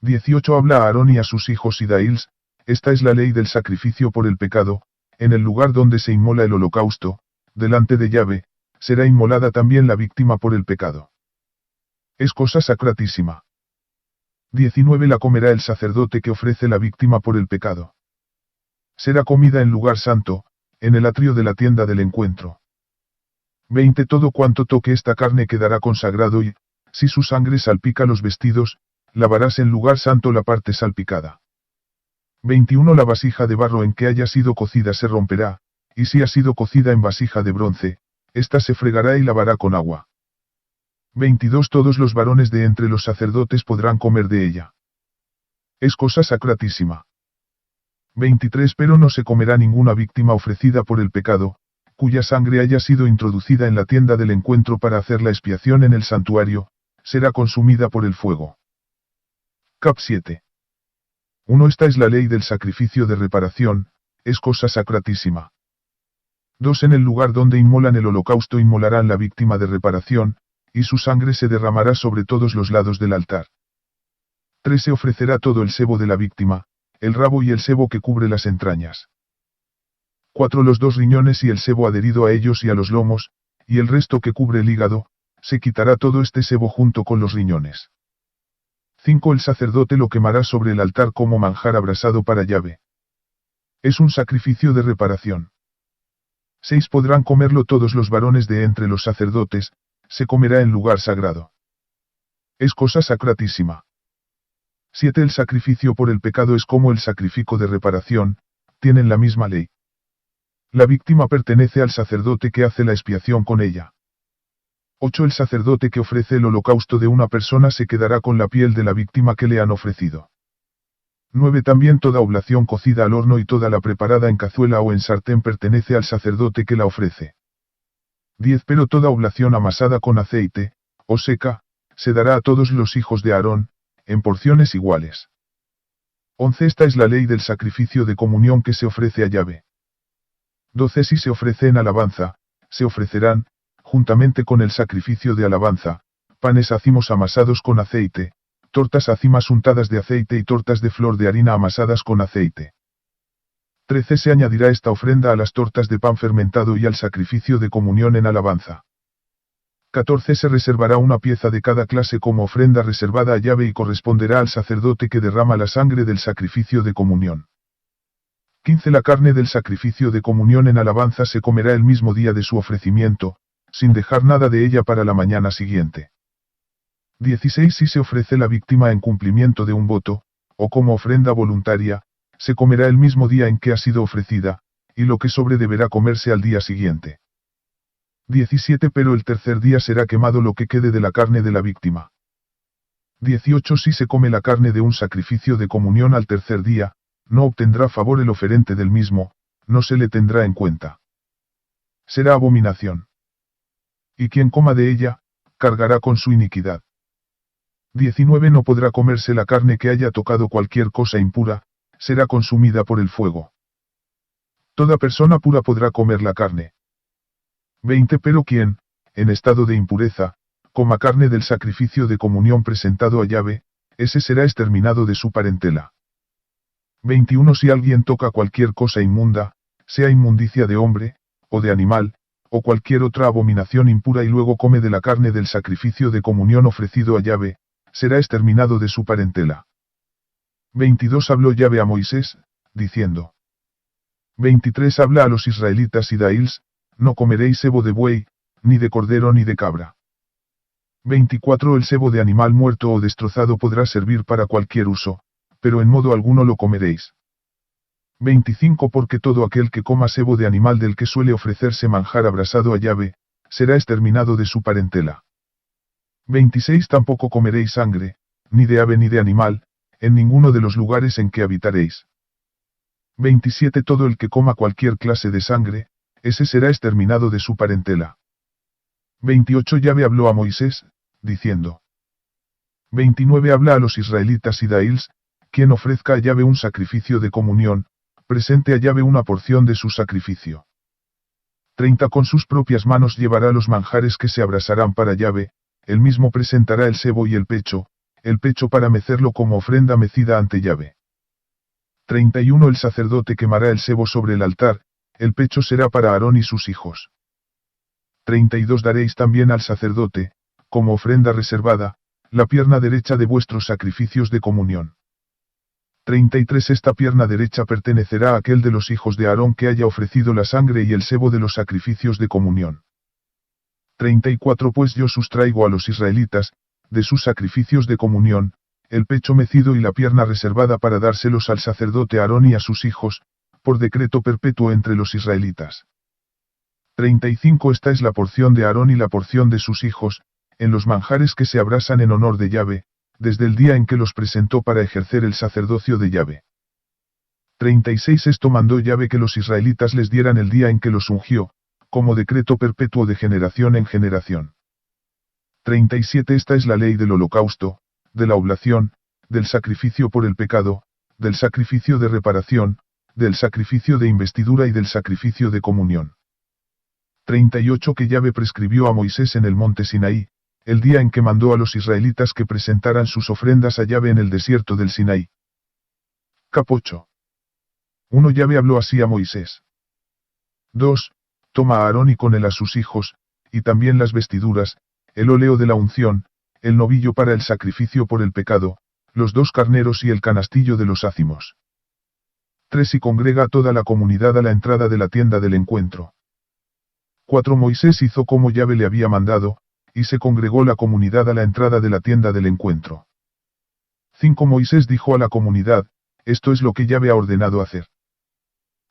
18 Habla a Aarón y a sus hijos Israels, esta es la ley del sacrificio por el pecado, en el lugar donde se inmola el holocausto, delante de Yahvé, será inmolada también la víctima por el pecado. Es cosa sacratísima. 19 La comerá el sacerdote que ofrece la víctima por el pecado. Será comida en lugar santo, en el atrio de la tienda del encuentro. 20 Todo cuanto toque esta carne quedará consagrado y, si su sangre salpica los vestidos, lavarás en lugar santo la parte salpicada. 21 La vasija de barro en que haya sido cocida se romperá, y si ha sido cocida en vasija de bronce, ésta se fregará y lavará con agua. 22 Todos los varones de entre los sacerdotes podrán comer de ella. Es cosa sacratísima. 23 Pero no se comerá ninguna víctima ofrecida por el pecado, cuya sangre haya sido introducida en la tienda del encuentro para hacer la expiación en el santuario, será consumida por el fuego. Cap 7. 1. Esta es la ley del sacrificio de reparación, es cosa sacratísima. 2. En el lugar donde inmolan el holocausto inmolarán la víctima de reparación, y su sangre se derramará sobre todos los lados del altar. 3. Se ofrecerá todo el sebo de la víctima, el rabo y el sebo que cubre las entrañas. 4. Los 2 riñones y el sebo adherido a ellos y a los lomos, y el resto que cubre el hígado, se quitará todo este sebo junto con los riñones. 5. El sacerdote lo quemará sobre el altar como manjar abrasado para Yahvé. Es un sacrificio de reparación. 6. Podrán comerlo todos los varones de entre los sacerdotes, se comerá en lugar sagrado. Es cosa sacratísima. 7. El sacrificio por el pecado es como el sacrificio de reparación, tienen la misma ley. La víctima pertenece al sacerdote que hace la expiación con ella. 8. El sacerdote que ofrece el holocausto de una persona se quedará con la piel de la víctima que le han ofrecido. 9. También toda oblación cocida al horno y toda la preparada en cazuela o en sartén pertenece al sacerdote que la ofrece. 10. Pero toda oblación amasada con aceite, o seca, se dará a todos los hijos de Aarón, en porciones iguales. 11. Esta es la ley del sacrificio de comunión que se ofrece a Yahvé. 12. Si se ofrece en alabanza, se ofrecerán, juntamente con el sacrificio de alabanza, panes acimos amasados con aceite, tortas acimas untadas de aceite y tortas de flor de harina amasadas con aceite. 13. Se añadirá esta ofrenda a las tortas de pan fermentado y al sacrificio de comunión en alabanza. 14. Se reservará una pieza de cada clase como ofrenda reservada a Yahvé y corresponderá al sacerdote que derrama la sangre del sacrificio de comunión. 15. La carne del sacrificio de comunión en alabanza se comerá el mismo día de su ofrecimiento, sin dejar nada de ella para la mañana siguiente. 16. Si se ofrece la víctima en cumplimiento de un voto, o como ofrenda voluntaria, se comerá el mismo día en que ha sido ofrecida, y lo que sobre deberá comerse al día siguiente. 17. Pero el tercer día será quemado lo que quede de la carne de la víctima. 18. Si se come la carne de un sacrificio de comunión al tercer día, no obtendrá favor el oferente del mismo, no se le tendrá en cuenta. Será abominación. Y quien coma de ella, cargará con su iniquidad. 19. No podrá comerse la carne que haya tocado cualquier cosa impura, será consumida por el fuego. Toda persona pura podrá comer la carne. 20. Pero quien, en estado de impureza, coma carne del sacrificio de comunión presentado a Yahvé, ese será exterminado de su parentela. 21. Si alguien toca cualquier cosa inmunda, sea inmundicia de hombre, o de animal, o cualquier otra abominación impura y luego come de la carne del sacrificio de comunión ofrecido a Yahvé, será exterminado de su parentela. 22. Habló Yahvé a Moisés, diciendo. 23. Habla a los israelitas y daíls, no comeréis sebo de buey, ni de cordero ni de cabra. 24. El sebo de animal muerto o destrozado podrá servir para cualquier uso, pero en modo alguno lo comeréis. 25. Porque todo aquel que coma sebo de animal del que suele ofrecerse manjar abrasado a Yahvé, será exterminado de su parentela. 26. Tampoco comeréis sangre, ni de ave ni de animal, en ninguno de los lugares en que habitaréis. 27. Todo el que coma cualquier clase de sangre, ese será exterminado de su parentela. 28. Yahvé habló a Moisés, diciendo. 29. Habla a los israelitas y daíls, quien ofrezca a Yahvé un sacrificio de comunión, presente a Yahvé una porción de su sacrificio. 30. Con sus propias manos llevará los manjares que se abrasarán para Yahvé, él mismo presentará el sebo y el pecho para mecerlo como ofrenda mecida ante Yahvé. 31. El sacerdote quemará el sebo sobre el altar, el pecho será para Aarón y sus hijos. 32. Daréis también al sacerdote, como ofrenda reservada, la pierna derecha de vuestros sacrificios de comunión. 33. Esta pierna derecha pertenecerá a aquel de los hijos de Aarón que haya ofrecido la sangre y el sebo de los sacrificios de comunión. 34. Pues yo sustraigo a los israelitas, de sus sacrificios de comunión, el pecho mecido y la pierna reservada para dárselos al sacerdote Aarón y a sus hijos, por decreto perpetuo entre los israelitas. 35. Esta es la porción de Aarón y la porción de sus hijos, en los manjares que se abrasan en honor de Yahvé, desde el día en que los presentó para ejercer el sacerdocio de Yahvé. 36. Esto mandó Yahvé que los israelitas les dieran el día en que los ungió, como decreto perpetuo de generación en generación. 37. Esta es la ley del holocausto, de la oblación, del sacrificio por el pecado, del sacrificio de reparación, del sacrificio de investidura y del sacrificio de comunión. 38 Que Yahvé prescribió a Moisés en el monte Sinaí, el día en que mandó a los israelitas que presentaran sus ofrendas a Yahvé en el desierto del Sinaí. Cap 8. 1 Yahvé habló así a Moisés. 2. Toma a Aarón y con él a sus hijos, y también las vestiduras, el óleo de la unción, el novillo para el sacrificio por el pecado, los 2 carneros y el canastillo de los ácimos. 3 Y congrega a toda la comunidad a la entrada de la tienda del encuentro. 4 Moisés hizo como Yahvé le había mandado, y se congregó la comunidad a la entrada de la tienda del encuentro. 5 Moisés dijo a la comunidad, esto es lo que Yahvé ha ordenado hacer.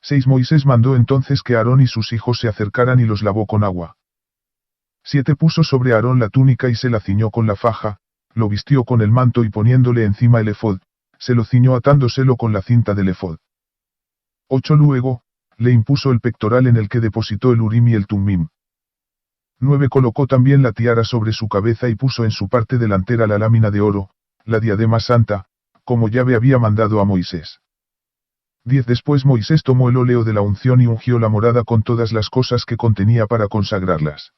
6 Moisés mandó entonces que Aarón y sus hijos se acercaran y los lavó con agua. 7 Puso sobre Aarón la túnica y se la ciñó con la faja, lo vistió con el manto y poniéndole encima el efod, se lo ciñó atándoselo con la cinta del efod. 8 Luego, le impuso el pectoral en el que depositó el Urim y el Tumim. 9 Colocó también la tiara sobre su cabeza y puso en su parte delantera la lámina de oro, la diadema santa, como Yahvé había mandado a Moisés. 10 Después Moisés tomó el óleo de la unción y ungió la morada con todas las cosas que contenía para consagrarlas.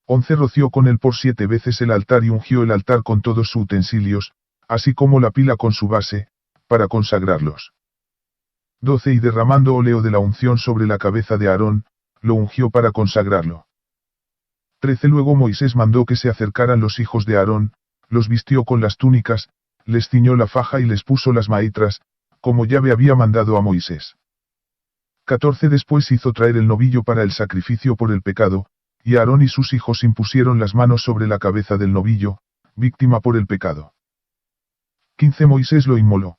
11 Roció con él por 7 veces el altar y ungió el altar con todos sus utensilios, así como la pila con su base, para consagrarlos. 12 Y derramando óleo de la unción sobre la cabeza de Aarón, lo ungió para consagrarlo. 13 Luego Moisés mandó que se acercaran los hijos de Aarón, los vistió con las túnicas, les ciñó la faja y les puso las maitras, como Yahvé había mandado a Moisés. 14 Después hizo traer el novillo para el sacrificio por el pecado, y Aarón y sus hijos impusieron las manos sobre la cabeza del novillo, víctima por el pecado. 15 Moisés lo inmoló.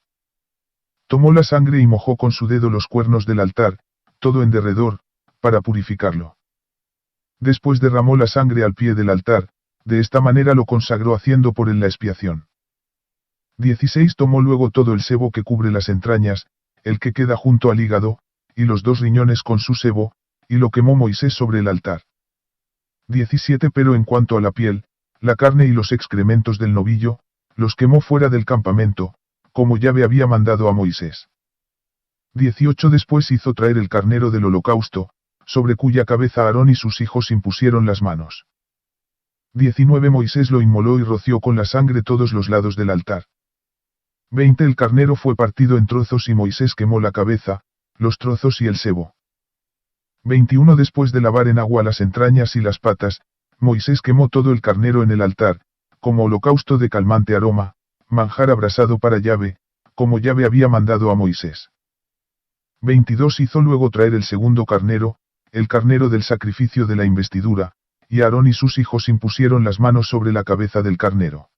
Tomó la sangre y mojó con su dedo los cuernos del altar, todo en derredor, para purificarlo. Después derramó la sangre al pie del altar, de esta manera lo consagró haciendo por él la expiación. 16 Tomó luego todo el sebo que cubre las entrañas, el que queda junto al hígado, y los 2 riñones con su sebo, y lo quemó Moisés sobre el altar. 17 Pero en cuanto a la piel, la carne y los excrementos del novillo, los quemó fuera del campamento, como Yahvé había mandado a Moisés. 18 Después hizo traer el carnero del holocausto, sobre cuya cabeza Aarón y sus hijos impusieron las manos. 19 Moisés lo inmoló y roció con la sangre todos los lados del altar. 20 El carnero fue partido en trozos y Moisés quemó la cabeza, los trozos y el sebo. 21 Después de lavar en agua las entrañas y las patas, Moisés quemó todo el carnero en el altar, como holocausto de calmante aroma, manjar abrasado para Yahvé, como Yahvé había mandado a Moisés. 22 Hizo luego traer el segundo carnero, el carnero del sacrificio de la investidura, y Aarón y sus hijos impusieron las manos sobre la cabeza del carnero.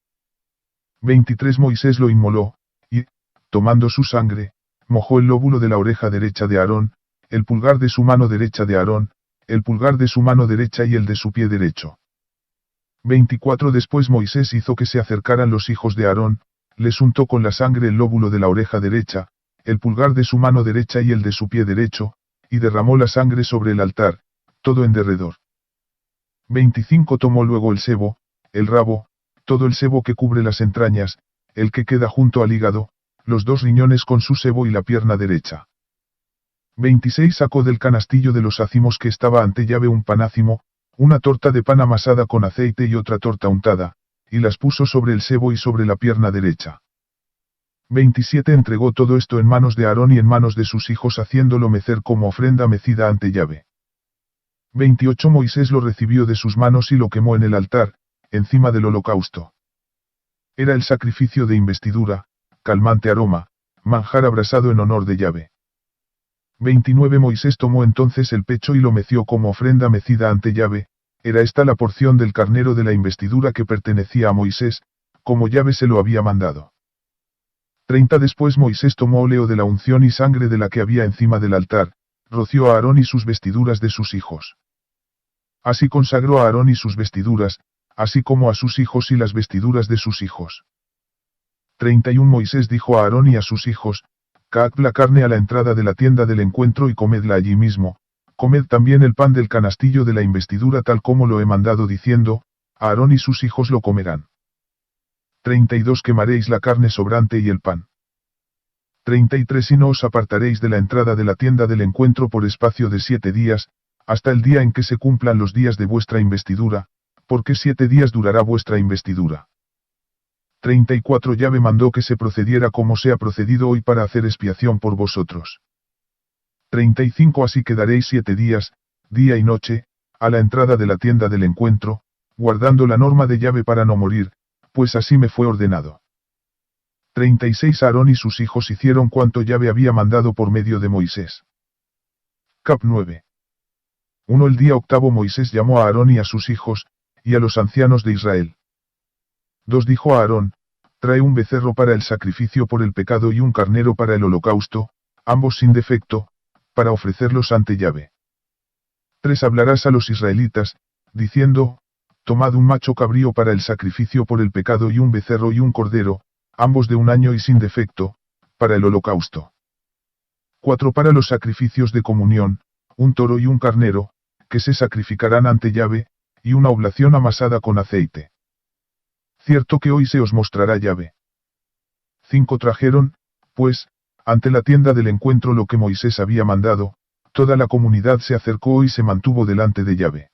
23 Moisés lo inmoló, y, tomando su sangre, mojó el lóbulo de la oreja derecha de Aarón, el pulgar de su mano derecha de Aarón, el pulgar de su mano derecha y el de su pie derecho. 24 Después Moisés hizo que se acercaran los hijos de Aarón, les untó con la sangre el lóbulo de la oreja derecha, el pulgar de su mano derecha y el de su pie derecho, y derramó la sangre sobre el altar, todo en derredor. 25 Tomó luego el sebo, el rabo, todo el sebo que cubre las entrañas, el que queda junto al hígado, los 2 riñones con su sebo y la pierna derecha. 26 Sacó del canastillo de los ácimos que estaba ante Yahvé un panácimo, una torta de pan amasada con aceite y otra torta untada, y las puso sobre el sebo y sobre la pierna derecha. 27 Entregó todo esto en manos de Aarón y en manos de sus hijos haciéndolo mecer como ofrenda mecida ante Yahvé. 28 Moisés lo recibió de sus manos y lo quemó en el altar, encima del holocausto. Era el sacrificio de investidura, calmante aroma, manjar abrasado en honor de Yahvé. 29 Moisés tomó entonces el pecho y lo meció como ofrenda mecida ante Yahvé, era esta la porción del carnero de la investidura que pertenecía a Moisés, como Yahvé se lo había mandado. 30 Después Moisés tomó óleo de la unción y sangre de la que había encima del altar, roció a Aarón y sus vestiduras de sus hijos. Así consagró a Aarón y sus vestiduras, así como a sus hijos y las vestiduras de sus hijos. 31 Moisés dijo a Aarón y a sus hijos, Caad la carne a la entrada de la tienda del encuentro y comedla allí mismo, comed también el pan del canastillo de la investidura tal como lo he mandado diciendo, Aarón y sus hijos lo comerán. 32 Quemaréis la carne sobrante y el pan. 33 Y no os apartaréis de la entrada de la tienda del encuentro por espacio de 7 días, hasta el día en que se cumplan los días de vuestra investidura, porque 7 días durará vuestra investidura. 34 Yahvé mandó que se procediera como se ha procedido hoy para hacer expiación por vosotros. 35 Así quedaréis 7 días, día y noche, a la entrada de la tienda del encuentro, guardando la norma de Yahvé para no morir, pues así me fue ordenado. 36 Aarón y sus hijos hicieron cuanto Yahvé había mandado por medio de Moisés. Cap 9. 1 El día octavo Moisés llamó a Aarón y a sus hijos, y a los ancianos de Israel. 2 Dijo a Aarón, trae un becerro para el sacrificio por el pecado y un carnero para el holocausto, ambos sin defecto, para ofrecerlos ante Yahvé. 3 Hablarás a los israelitas, diciendo, tomad un macho cabrío para el sacrificio por el pecado y un becerro y un cordero, ambos de un año y sin defecto, para el holocausto. 4 Para los sacrificios de comunión, un toro y un carnero, que se sacrificarán ante Yahvé, y una oblación amasada con aceite. Cierto que hoy se os mostrará Yahvé. 5 Trajeron, pues, ante la tienda del encuentro lo que Moisés había mandado, toda la comunidad se acercó y se mantuvo delante de Yahvé.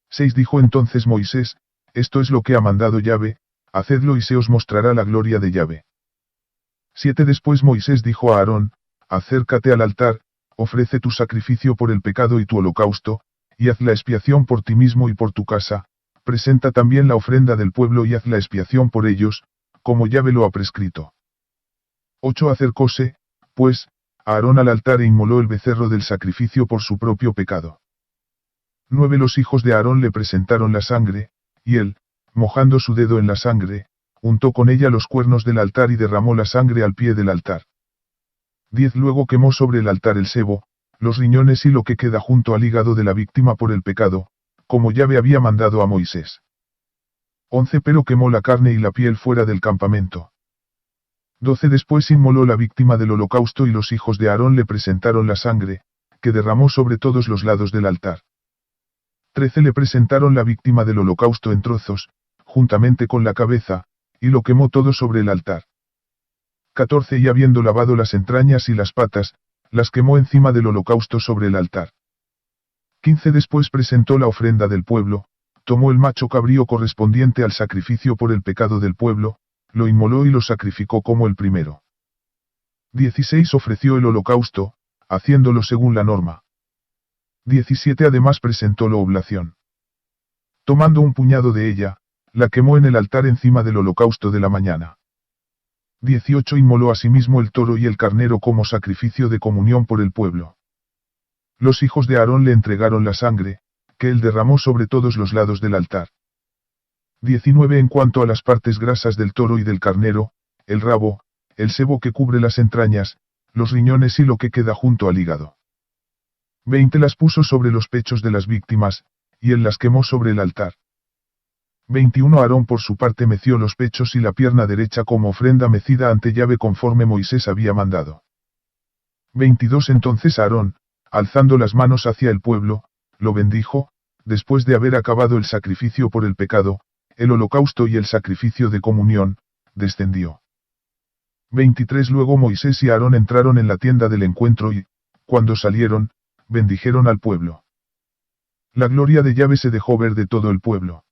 6 Dijo entonces Moisés, esto es lo que ha mandado Yahvé, hacedlo y se os mostrará la gloria de Yahvé. 7 Después Moisés dijo a Aarón, acércate al altar, ofrece tu sacrificio por el pecado y tu holocausto, y haz la expiación por ti mismo y por tu casa, presenta también la ofrenda del pueblo y haz la expiación por ellos, como Yahvé lo ha prescrito. 8 Acercóse, pues, Aarón al altar e inmoló el becerro del sacrificio por su propio pecado. 9 Los hijos de Aarón le presentaron la sangre, y él, mojando su dedo en la sangre, untó con ella los cuernos del altar y derramó la sangre al pie del altar. 10 Luego quemó sobre el altar el sebo, los riñones y lo que queda junto al hígado de la víctima por el pecado, como Yahvé había mandado a Moisés. 11 Pero quemó la carne y la piel fuera del campamento. 12 Después inmoló la víctima del holocausto y los hijos de Aarón le presentaron la sangre, que derramó sobre todos los lados del altar. 13 Le presentaron la víctima del holocausto en trozos, juntamente con la cabeza, y lo quemó todo sobre el altar. 14 Y habiendo lavado las entrañas y las patas, las quemó encima del holocausto sobre el altar. 15 Después presentó la ofrenda del pueblo, tomó el macho cabrío correspondiente al sacrificio por el pecado del pueblo, lo inmoló y lo sacrificó como el primero. 16 Ofreció el holocausto, haciéndolo según la norma. 17 Además presentó la oblación. Tomando un puñado de ella, la quemó en el altar encima del holocausto de la mañana. 18 Inmoló asimismo el toro y el carnero como sacrificio de comunión por el pueblo. Los hijos de Aarón le entregaron la sangre, que él derramó sobre todos los lados del altar. 19 En cuanto a las partes grasas del toro y del carnero, el rabo, el sebo que cubre las entrañas, los riñones y lo que queda junto al hígado. 20 Las puso sobre los pechos de las víctimas, y él las quemó sobre el altar. 21 Aarón por su parte meció los pechos y la pierna derecha como ofrenda mecida ante Yahvé conforme Moisés había mandado. 22 Entonces Aarón, alzando las manos hacia el pueblo, lo bendijo, después de haber acabado el sacrificio por el pecado, el holocausto y el sacrificio de comunión, descendió. 23 Luego Moisés y Aarón entraron en la tienda del encuentro y, cuando salieron, bendijeron al pueblo. La gloria de Yahvé se dejó ver de todo el pueblo.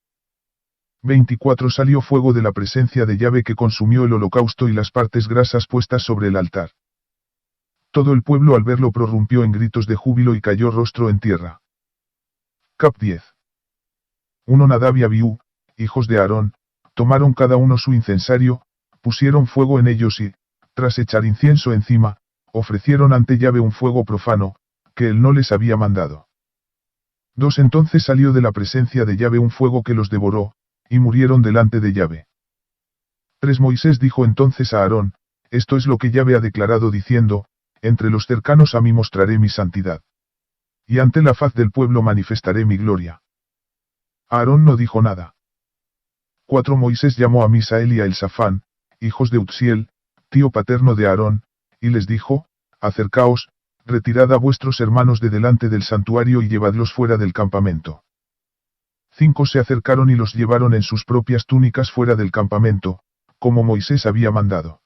24 Salió fuego de la presencia de Yahvé que consumió el holocausto y las partes grasas puestas sobre el altar. Todo el pueblo al verlo prorrumpió en gritos de júbilo y cayó rostro en tierra. Cap 10. 1 Nadab y Abiú, hijos de Aarón, tomaron cada uno su incensario, pusieron fuego en ellos y, tras echar incienso encima, ofrecieron ante Yahvé un fuego profano, que él no les había mandado. 2 Entonces salió de la presencia de Yahvé un fuego que los devoró, y murieron delante de Yahvé. 3 Moisés dijo entonces a Aarón, esto es lo que Yahvé ha declarado diciendo, entre los cercanos a mí mostraré mi santidad. Y ante la faz del pueblo manifestaré mi gloria. Aarón no dijo nada. 4 Moisés llamó a Misael y a Elsafán, hijos de Utziel, tío paterno de Aarón, y les dijo, acercaos, retirad a vuestros hermanos de delante del santuario y llevadlos fuera del campamento. 5 Se acercaron y los llevaron en sus propias túnicas fuera del campamento, como Moisés había mandado.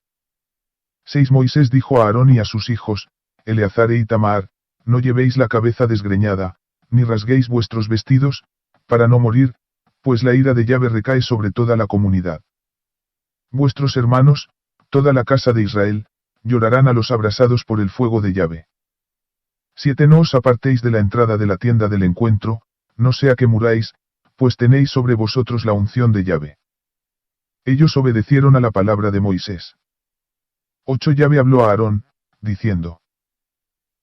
6 Moisés dijo a Aarón y a sus hijos, Eleazar e Itamar, no llevéis la cabeza desgreñada, ni rasguéis vuestros vestidos, para no morir, pues la ira de Yahvé recae sobre toda la comunidad. Vuestros hermanos, toda la casa de Israel, llorarán a los abrasados por el fuego de Yahvé. 7 No os apartéis de la entrada de la tienda del encuentro, no sea que muráis, pues tenéis sobre vosotros la unción de Yahvé. Ellos obedecieron a la palabra de Moisés. 8 Yahvé habló a Aarón, diciendo.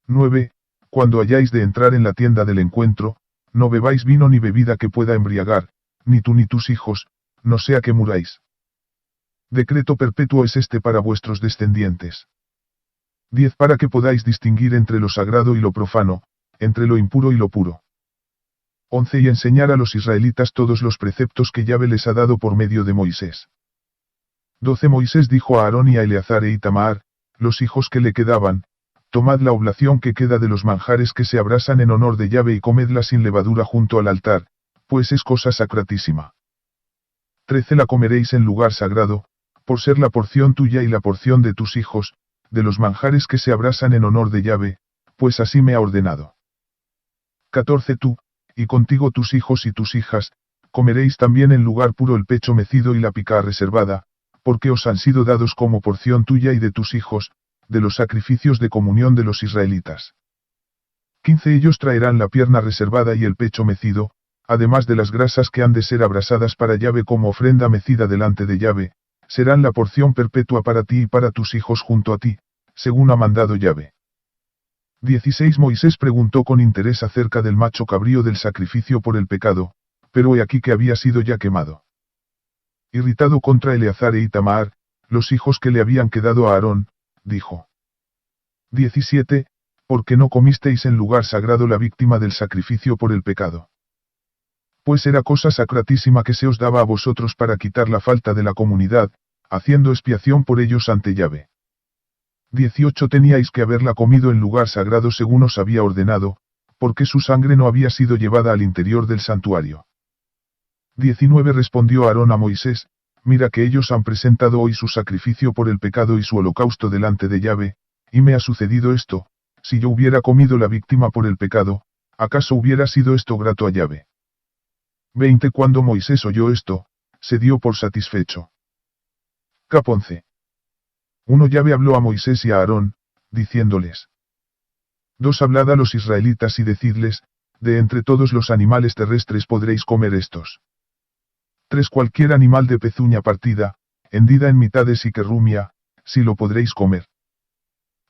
9 Cuando hayáis de entrar en la tienda del encuentro, no bebáis vino ni bebida que pueda embriagar, ni tú ni tus hijos, no sea que muráis. Decreto perpetuo es este para vuestros descendientes. 10 Para que podáis distinguir entre lo sagrado y lo profano, entre lo impuro y lo puro. 11 Y enseñar a los israelitas todos los preceptos que Yahvé les ha dado por medio de Moisés. 12 Moisés dijo a Aarón y a Eleazar e Itamar, los hijos que le quedaban, tomad la oblación que queda de los manjares que se abrasan en honor de Yahvé y comedla sin levadura junto al altar, pues es cosa sacratísima. 13 La comeréis en lugar sagrado, por ser la porción tuya y la porción de tus hijos, de los manjares que se abrasan en honor de Yahvé, pues así me ha ordenado. 14 Tú, y contigo tus hijos y tus hijas, comeréis también en lugar puro el pecho mecido y la pica reservada, porque os han sido dados como porción tuya y de tus hijos, de los sacrificios de comunión de los israelitas. 15 Ellos traerán la pierna reservada y el pecho mecido, además de las grasas que han de ser abrasadas para Yahvé como ofrenda mecida delante de Yahvé, serán la porción perpetua para ti y para tus hijos junto a ti, según ha mandado Yahvé. 16 Moisés preguntó con interés acerca del macho cabrío del sacrificio por el pecado, pero he aquí que había sido ya quemado. Irritado contra Eleazar e Itamar, los hijos que le habían quedado a Aarón, dijo. 17 ¿Por qué no comisteis en lugar sagrado la víctima del sacrificio por el pecado? Pues era cosa sacratísima que se os daba a vosotros para quitar la falta de la comunidad, haciendo expiación por ellos ante Yahvé. 18 Teníais que haberla comido en lugar sagrado según os había ordenado, porque su sangre no había sido llevada al interior del santuario. 19 Respondió Aarón a Moisés, mira que ellos han presentado hoy su sacrificio por el pecado y su holocausto delante de Yahvé, y me ha sucedido esto, si yo hubiera comido la víctima por el pecado, ¿acaso hubiera sido esto grato a Yahvé? 20 Cuando Moisés oyó esto, se dio por satisfecho. Cap 11 1 Yahvé habló a Moisés y a Aarón, diciéndoles. 2 Hablad a los israelitas y decidles, de entre todos los animales terrestres podréis comer estos. 3 Cualquier animal de pezuña partida, hendida en mitades y que rumia, si lo podréis comer.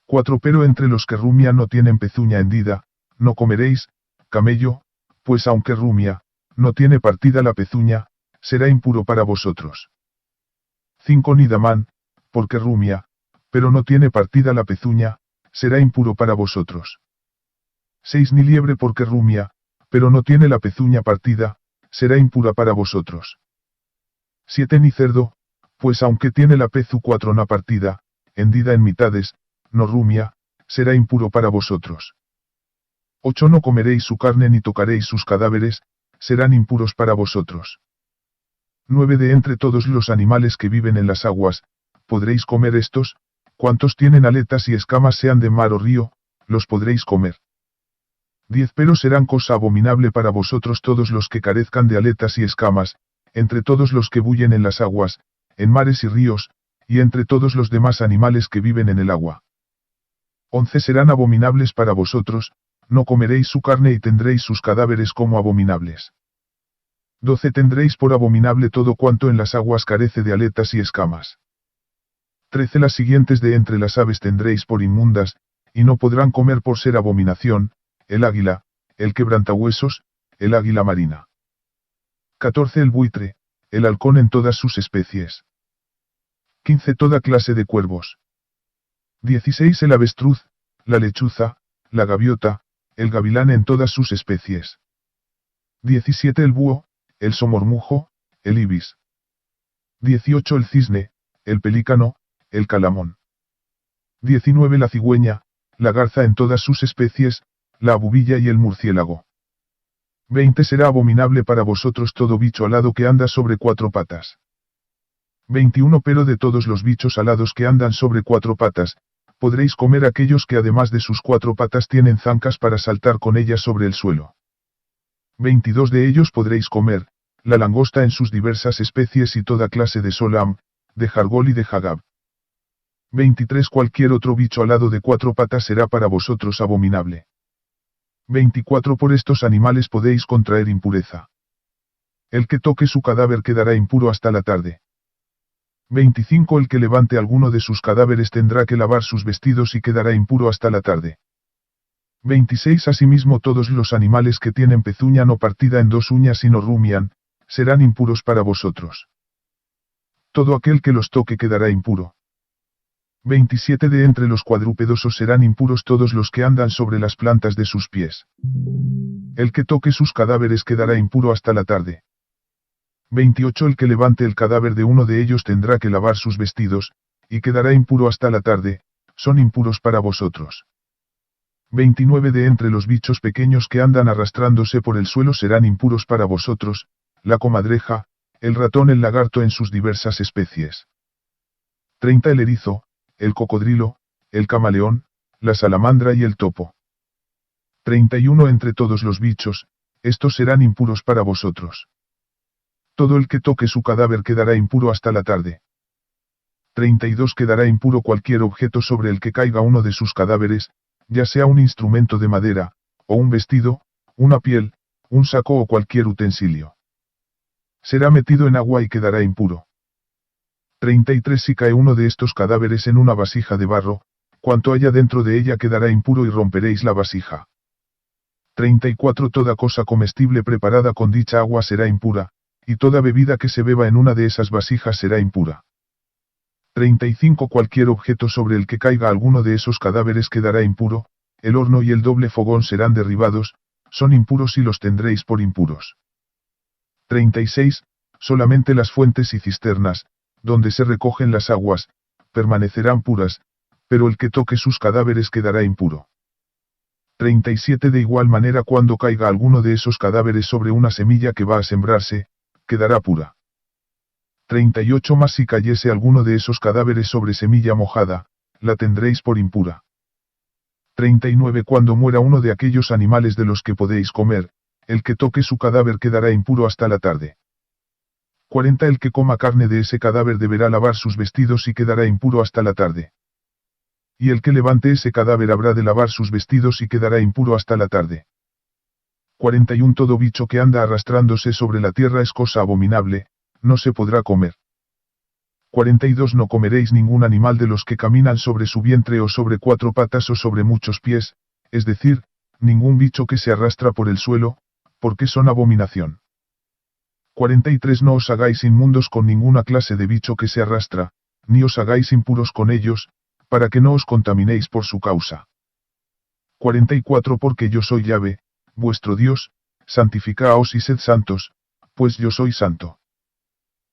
4 Pero entre los que rumia no tienen pezuña hendida, no comeréis, camello, pues aunque rumia, no tiene partida la pezuña, será impuro para vosotros. 5 Ni damán, porque rumia, pero no tiene partida la pezuña, será impuro para vosotros. 6 Ni liebre porque rumia, pero no tiene la pezuña partida, será impura para vosotros. 7 Ni cerdo, pues aunque tiene la pezu 4 na partida, hendida en mitades, no rumia, será impuro para vosotros. 8 No comeréis su carne ni tocaréis sus cadáveres, serán impuros para vosotros. 9 De entre todos los animales que viven en las aguas, podréis comer estos, cuantos tienen aletas y escamas sean de mar o río, los podréis comer. 10 Pero serán cosa abominable para vosotros todos los que carezcan de aletas y escamas, entre todos los que bullen en las aguas, en mares y ríos, y entre todos los demás animales que viven en el agua. 11 Serán abominables para vosotros, no comeréis su carne y tendréis sus cadáveres como abominables. 12 Tendréis por abominable todo cuanto en las aguas carece de aletas y escamas. 13 Las siguientes de entre las aves tendréis por inmundas, y no podrán comer por ser abominación, el águila, el quebrantahuesos, el águila marina. 14 El buitre, el halcón en todas sus especies. 15 Toda clase de cuervos. 16 El avestruz, la lechuza, la gaviota, el gavilán en todas sus especies. 17 El búho, el somormujo, el ibis. 18 El cisne, el pelícano, el calamón. 19 La cigüeña, la garza en todas sus especies, la abubilla y el murciélago. 20 Será abominable para vosotros todo bicho alado que anda sobre 4 patas. 21 Pero de todos los bichos alados que andan sobre cuatro patas, podréis comer aquellos que además de sus cuatro patas tienen zancas para saltar con ellas sobre el suelo. 22 De ellos podréis comer, la langosta en sus diversas especies y toda clase de solam, de jargol y de jagab. 23 Cualquier otro bicho alado de cuatro patas será para vosotros abominable. 24 Por estos animales podéis contraer impureza. El que toque su cadáver quedará impuro hasta la tarde. 25 El que levante alguno de sus cadáveres tendrá que lavar sus vestidos y quedará impuro hasta la tarde. 26 Asimismo todos los animales que tienen pezuña no partida en dos uñas y no rumian, serán impuros para vosotros. Todo aquel que los toque quedará impuro. 27 De entre los cuadrúpedos os serán impuros todos los que andan sobre las plantas de sus pies. El que toque sus cadáveres quedará impuro hasta la tarde. 28 El que levante el cadáver de uno de ellos tendrá que lavar sus vestidos, y quedará impuro hasta la tarde, son impuros para vosotros. 29 De entre los bichos pequeños que andan arrastrándose por el suelo serán impuros para vosotros, la comadreja, el ratón, el lagarto en sus diversas especies. 30 El erizo, el cocodrilo, el camaleón, la salamandra y el topo. 31 Entre todos los bichos, estos serán impuros para vosotros. Todo el que toque su cadáver quedará impuro hasta la tarde. 32 Quedará impuro cualquier objeto sobre el que caiga uno de sus cadáveres, ya sea un instrumento de madera, o un vestido, una piel, un saco o cualquier utensilio. Será metido en agua y quedará impuro. 33 Si cae uno de estos cadáveres en una vasija de barro, cuanto haya dentro de ella quedará impuro y romperéis la vasija. 34 Toda cosa comestible preparada con dicha agua será impura, y toda bebida que se beba en una de esas vasijas será impura. 35 Cualquier objeto sobre el que caiga alguno de esos cadáveres quedará impuro, el horno y el doble fogón serán derribados, son impuros y los tendréis por impuros. 36 Solamente las fuentes y cisternas, donde se recogen las aguas, permanecerán puras, pero el que toque sus cadáveres quedará impuro. 37 De igual manera cuando caiga alguno de esos cadáveres sobre una semilla que va a sembrarse, quedará pura. 38 Mas si cayese alguno de esos cadáveres sobre semilla mojada, la tendréis por impura. 39 Cuando muera uno de aquellos animales de los que podéis comer, el que toque su cadáver quedará impuro hasta la tarde. 40 El que coma carne de ese cadáver deberá lavar sus vestidos y quedará impuro hasta la tarde. Y el que levante ese cadáver habrá de lavar sus vestidos y quedará impuro hasta la tarde. 41 Todo bicho que anda arrastrándose sobre la tierra es cosa abominable, no se podrá comer. 42 No comeréis ningún animal de los que caminan sobre su vientre o sobre cuatro patas o sobre muchos pies, es decir, ningún bicho que se arrastra por el suelo, porque son abominación. 43 No os hagáis inmundos con ninguna clase de bicho que se arrastra, ni os hagáis impuros con ellos, para que no os contaminéis por su causa. 44 Porque yo soy Yahvé, vuestro Dios, santificaos y sed santos, pues yo soy santo.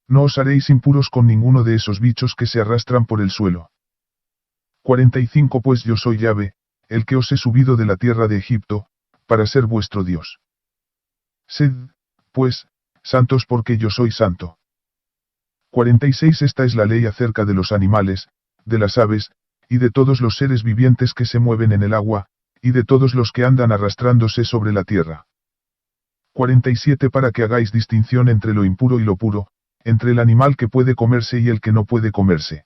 No os haréis impuros con ninguno de esos bichos que se arrastran por el suelo. 45 Pues yo soy Yahvé, el que os he subido de la tierra de Egipto, para ser vuestro Dios. Sed, pues, santos porque yo soy santo. 46 Esta es la ley acerca de los animales, de las aves, y de todos los seres vivientes que se mueven en el agua, y de todos los que andan arrastrándose sobre la tierra. 47 Para que hagáis distinción entre lo impuro y lo puro, entre el animal que puede comerse y el que no puede comerse.